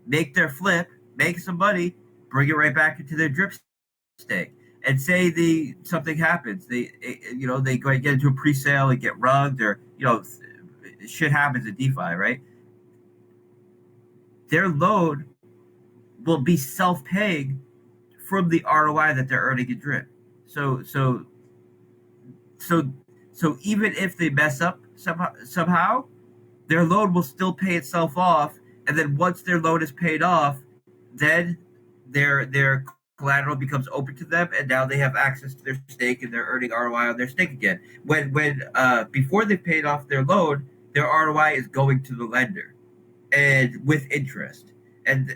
make their flip, make some money, bring it right back into their drip stake. And say something happens, they go get into a pre-sale and get rugged, or shit happens in DeFi, right? Their loan will be self-paying from the ROI that they're earning in drip. So even if they mess up somehow, their loan will still pay itself off, and then once their loan is paid off, then their collateral becomes open to them, and now they have access to their stake, and they're earning ROI on their stake again. When before they've paid off their loan, their ROI is going to the lender, and with interest, and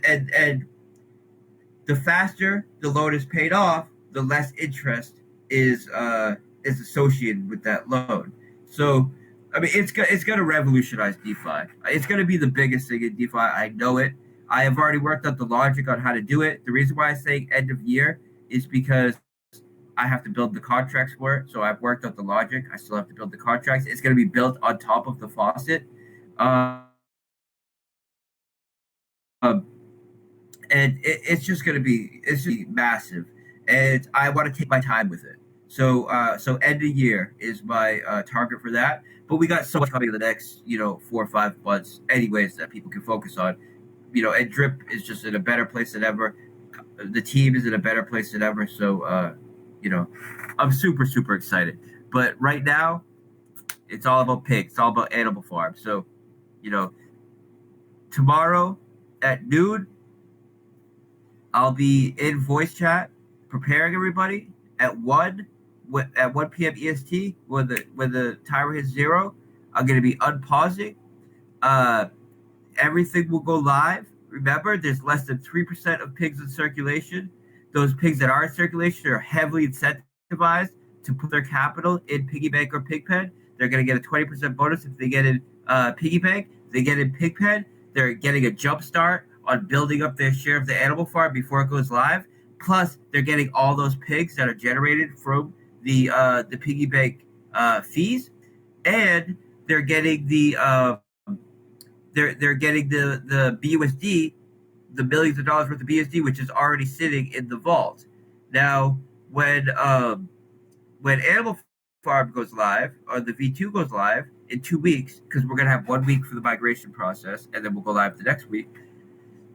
the faster the loan is paid off, the less interest is associated with that loan. So, I mean, it's going to revolutionize DeFi. It's going to be the biggest thing in DeFi. I know it. I have already worked out the logic on how to do it. The reason why I say end of year is because I have to build the contracts for it. So I've worked out the logic. I still have to build the contracts. It's going to be built on top of the faucet. And it's just going to be massive, and I want to take my time with it. So end of year is my target for that. But we got so much coming in the next 4 or 5 months, anyways, that people can focus on. And Drip is just in a better place than ever. The team is in a better place than ever. So I'm super super excited. But right now, it's all about pigs. It's all about animal farm. So tomorrow at noon, I'll be in voice chat preparing everybody at 1 p.m. EST when the timer hits 0. I'm going to be unpausing. Everything will go live. Remember, there's less than 3% of pigs in circulation. Those pigs that are in circulation are heavily incentivized to put their capital in piggy bank or pigpen. They're going to get a 20% bonus if they get in piggy bank. If they get in pigpen, they're getting a jump start on building up their share of the animal farm before it goes live. Plus, they're getting all those pigs that are generated from the piggy bank fees, and they're getting the BUSD, the millions of dollars worth of BUSD, which is already sitting in the vault. Now, when Animal Farm goes live, or the V2 goes live in 2 weeks, because we're gonna have 1 week for the migration process, and then we'll go live the next week.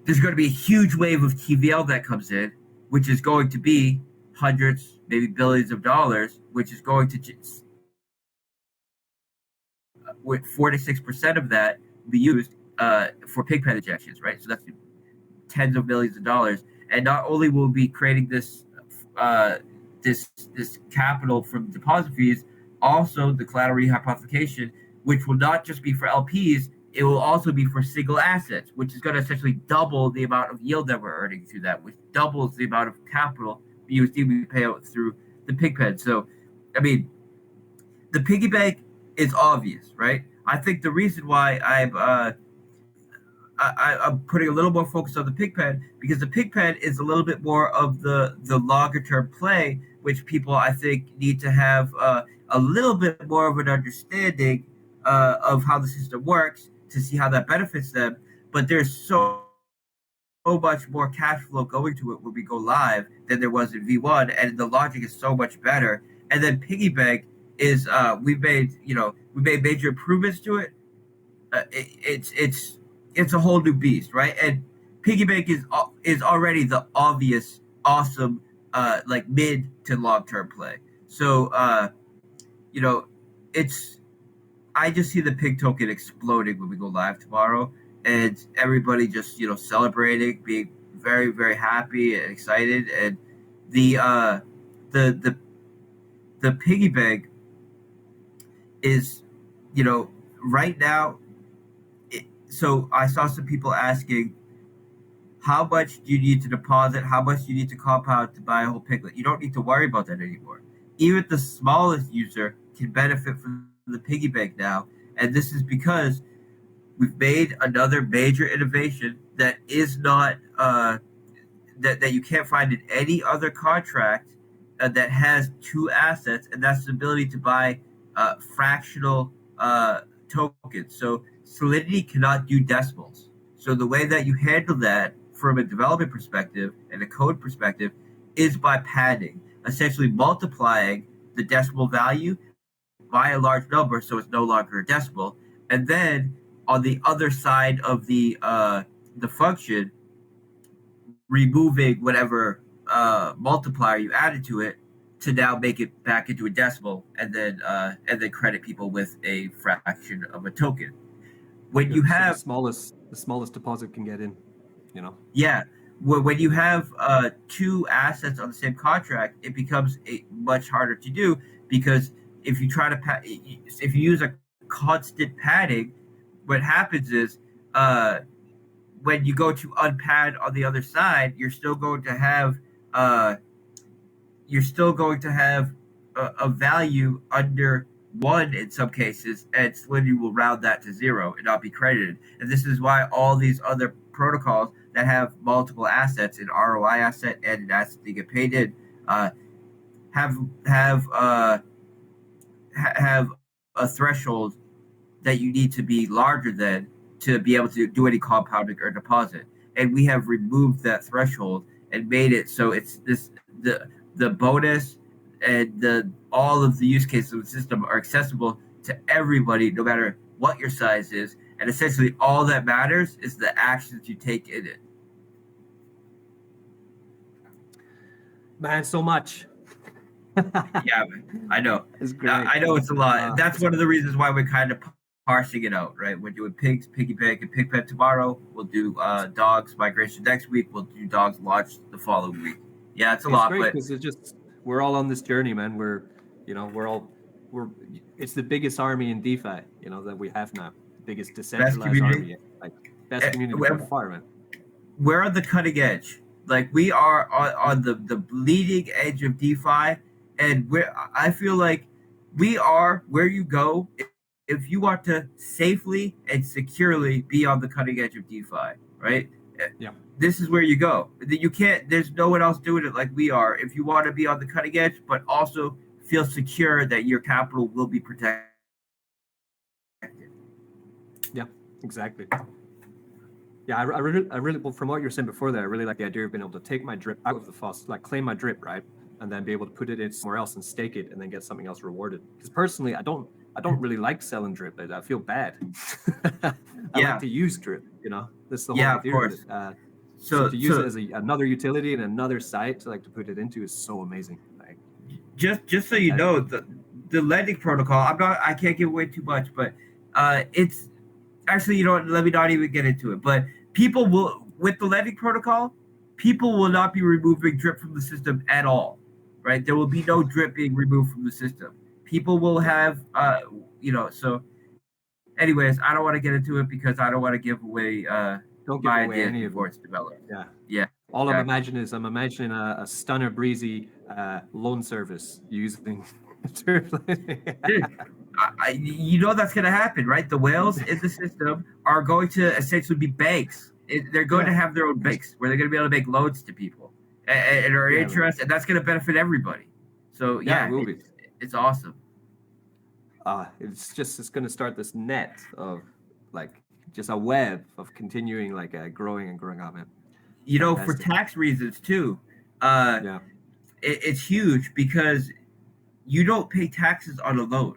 There's going to be a huge wave of TVL that comes in, which is going to be hundreds, maybe billions of dollars, which is going to, with 4 to 6% of that be used for pigpen injections, right? So that's tens of millions of dollars. And not only will we be creating this capital from deposit fees, also the collateral rehypothecation, which will not just be for LPs, it will also be for single assets, which is going to essentially double the amount of yield that we're earning through that, which doubles the amount of capital BUSD we pay out through the pigpen. So, I mean, the piggy bank is obvious, right? I think the reason why I'm putting a little more focus on the pigpen, because the pigpen is a little bit more of the longer term play, which people I think need to have a little bit more of an understanding of how the system works to see how that benefits them. But there's so much more cash flow going to it when we go live than there was in V1, and the logic is so much better. And then piggy bank is we made major improvements to it. It's a whole new beast, right? And piggy bank is already the obvious awesome like mid to long term play. So you know it's I just see the pig token exploding when we go live tomorrow, and everybody just celebrating, being very very happy and excited, and the uh, the the the piggy bank is right now. So I saw some people asking, how much do you need to deposit? How much do you need to compound to buy a whole piglet? You don't need to worry about that anymore. Even the smallest user can benefit from the piggy bank now, and this is because we've made another major innovation that is not that you can't find in any other contract that has two assets, and that's the ability to buy fractional tokens. So Solidity cannot do decimals. So the way that you handle that from a development perspective and a code perspective is by padding, essentially multiplying the decimal value by a large number, so it's no longer a decimal, and then on the other side of the function, removing whatever multiplier you added to it to now make it back into a decimal, and then credit people with a fraction of a token. When you have the smallest deposit can get in, yeah, when you have two assets on the same contract, it becomes much harder to do because if you try to if you use a constant padding, what happens is when you go to unpad on the other side, uh, you're still going to have a value under one in some cases, and Solidity will round that to zero and not be credited. And this is why all these other protocols that have multiple assets, an ROI asset and an asset they get paid in, have have uh, have a threshold that you need to be larger than to be able to do any compounding or deposit. And we have removed that threshold and made it so it's the bonus and the all of the use cases of the system are accessible to everybody, no matter what your size is. And essentially, all that matters is the actions you take in it. Man, so much. Yeah, I know. It's great. I know it's a lot. That's one of the reasons why we're kind of parsing it out, right? We're doing pigs, piggy bank, and pig pet tomorrow. We'll do dogs migration next week. We'll do dogs launch the following week. Yeah, it's lot, great but because it's just we're all on this journey, man. It's the biggest army in DeFi, that we have now. The biggest decentralized army, like best community by far, man. We're on the cutting edge. Like we are on the bleeding edge of DeFi, and I feel like we are where you go if you want to safely and securely be on the cutting edge of DeFi, right? Yeah. This is where you go. You can't. There's no one else doing it like we are. If you want to be on the cutting edge, but also feel secure that your capital will be protected. Yeah, exactly. Yeah, I really, well, from what you were saying before there, I really like the idea of being able to take my drip out of the faucet, like claim my drip, right, and then be able to put it in somewhere else and stake it, and then get something else rewarded. Because personally, I don't really like selling drip. I feel bad. I like to use drip. That's the whole idea of it. So to use it as another utility and another site to put it into is so amazing. Like, just so you know, the lending protocol. I can't give away too much, but it's actually, let me not even get into it. But people will, with the lending protocol, people will not be removing drip from the system at all, right? There will be no drip being removed from the system. People will have, So, anyways, I don't want to get into it because I don't want to give away. Don't give away any before it's developed. Yeah. All exactly. I'm imagining a stunner breezy loan service using. Dude, that's going to happen, right? The whales in the system are going to essentially be banks. They're going to have their own banks where they're going to be able to make loans to people and are interested, and that's going to benefit everybody. So it will be. It's awesome. It's going to start this net of just a web of continuing growing and growing up, man. You know, for Fantastic. tax reasons too. Yeah. It's huge because you don't pay taxes on a loan.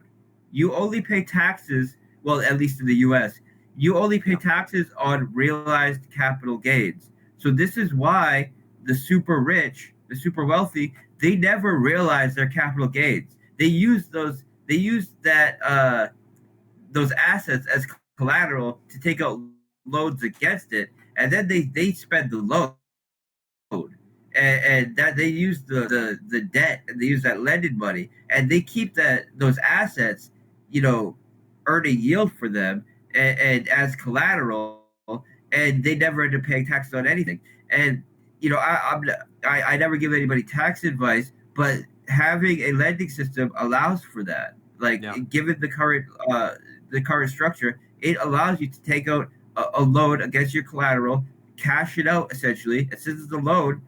You only pay taxes, well, at least in the US, you only pay Yeah. taxes on realized capital gains. So this is why the super rich, the super wealthy, they never realize their capital gains. They use that those assets as collateral to take out loans against it, and then they spend the loan, and that they use the debt, and they use that lending money, and they keep that those assets, you know, earning yield for them, and as collateral, and they never end up paying taxes on anything. And you know, I never give anybody tax advice, but having a lending system allows for that. Like Yeah. given the current structure, it allows you to take out a loan against your collateral, cash it out essentially, and since it's a loan,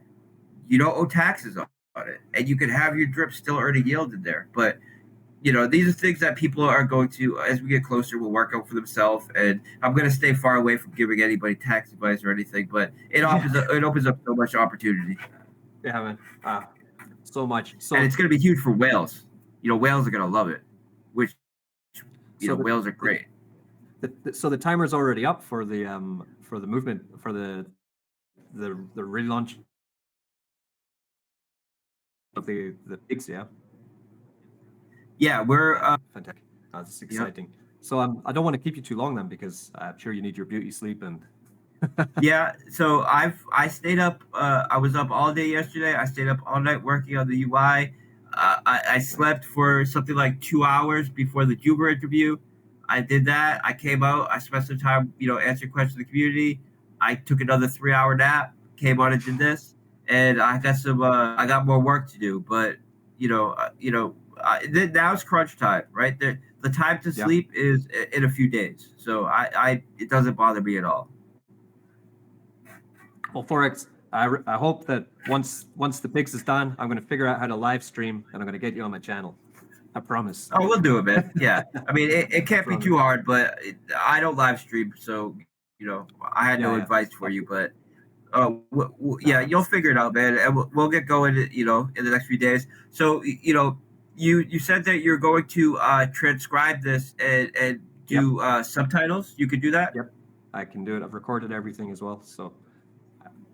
you don't owe taxes on it, and you can have your drip still earn a yield in there. But you know, these are things that people are going to, as we get closer, will work out for themselves. And I'm going to stay far away from giving anybody tax advice or anything. But Yeah. it opens up so much opportunity, Yeah, man. So much. and So it's going to be huge for whales. You know, whales are going to love it, which you so know, whales are great. so the timer's already up for the movement for the relaunch of the pigs. Yeah. Yeah, we're Fantastic. That's yeah. exciting. So I don't want to keep you too long then, because I'm sure you need your beauty sleep and Yeah, so I stayed up. I was up all day yesterday. I stayed up all night working on the UI. I slept for something like 2 hours before the Juba interview. I did that. I came out. I spent some time, you know, answering questions of the community. I took another 3 hour nap. Came on and did this, and I got some. I got more work to do, but now it's crunch time, right? The time to yeah. sleep is in a few days, so I it doesn't bother me at all. Well, Forex, I hope that once the pigs is done, I'm going to figure out how to live stream, and I'm going to get you on my channel. I promise. Oh, we'll do it, man. Yeah, I mean, it can't be Promise. too hard, but I don't live stream, so you know, I had no Yeah. advice for you, but No, yeah, you'll that's figure it out, man, and we'll get going, you know, in the next few days. So you know, you said that you're going to transcribe this and yep. do subtitles. You could do that. Yep. I can do it. I've recorded everything as well, so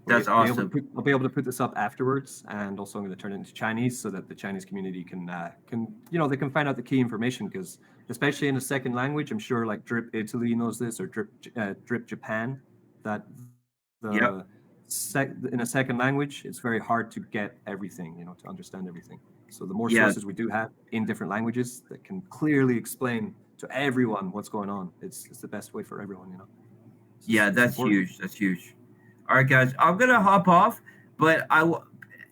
That's awesome. I'll be able to put this up afterwards, and also I'm going to turn it into Chinese so that the Chinese community can they can find out the key information, because especially in a second language, I'm sure like Drip Italy knows this, or Drip Japan, that Yep. in a second language, it's very hard to get everything, to understand everything. So the more Yeah. sources we do have in different languages that can clearly explain to everyone what's going on, it's the best way for everyone, Yeah, It's that's important. huge. That's huge. All right, guys, I'm gonna hop off, but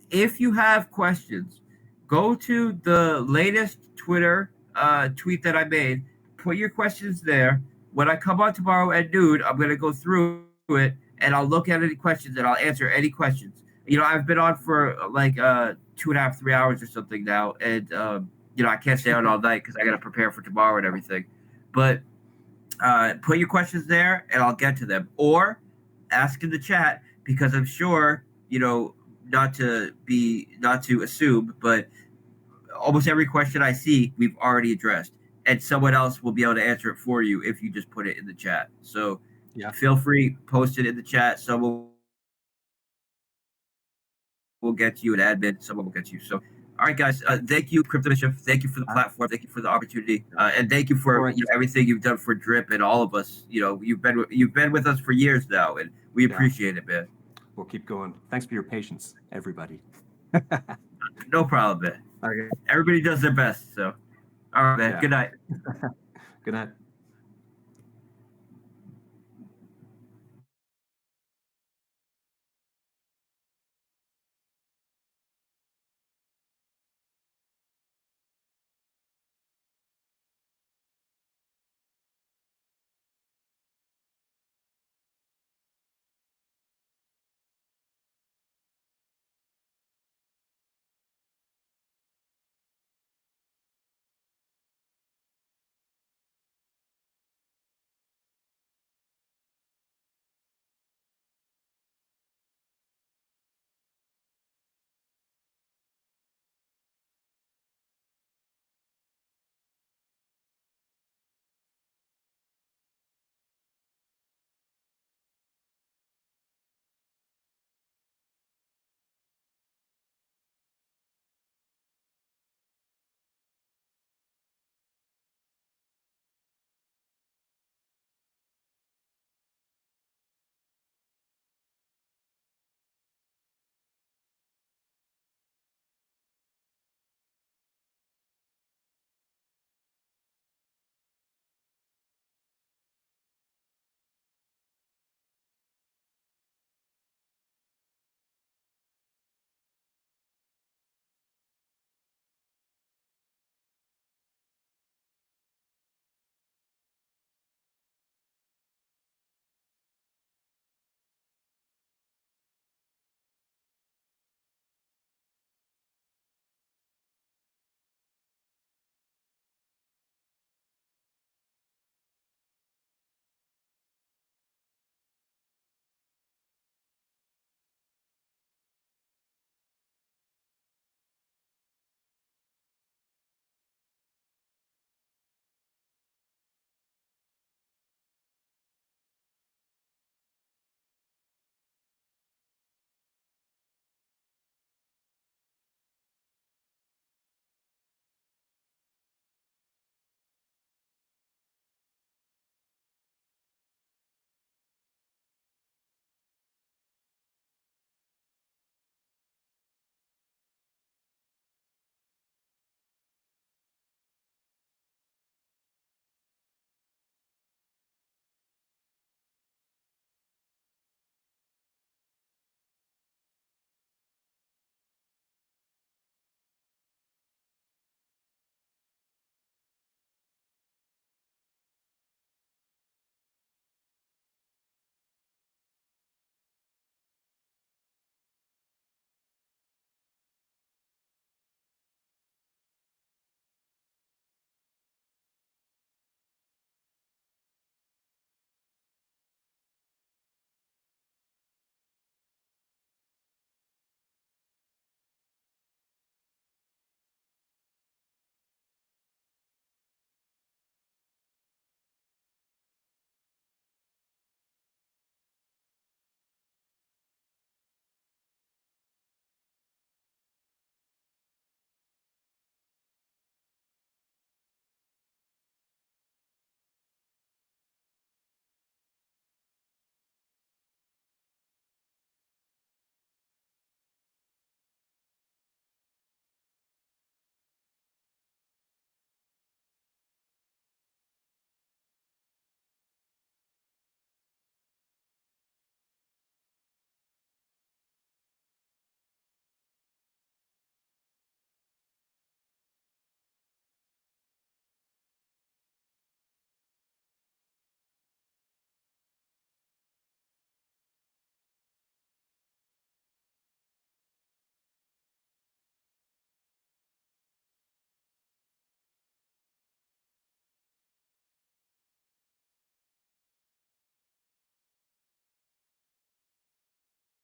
if you have questions, go to the latest Twitter tweet that I made. Put your questions there. When I come on tomorrow at noon, I'm gonna go through it and I'll look at any questions and I'll answer any questions. You know, I've been on for like 2.5, 3 hours or something now, and you know, I can't stay on all night because I gotta prepare for tomorrow and everything. But put your questions there and I'll get to them. Or ask in the chat, because I'm sure, you know, not to assume, but almost every question I see, we've already addressed. And someone else will be able to answer it for you if you just put it in the chat. So Yeah. feel free, post it in the chat. Someone will get you an admin, someone will get you. So all right, guys. Thank you, Crypto Mischief. Thank you for the platform. Thank you for the opportunity, and thank you for everything you've done for Drip and all of us. You know, you've been with us for years now, and we appreciate it, man. We'll keep going. Thanks for your patience, everybody. No problem, man. Okay. Everybody does their best. So, all right, man. Yeah. Good night. Good night.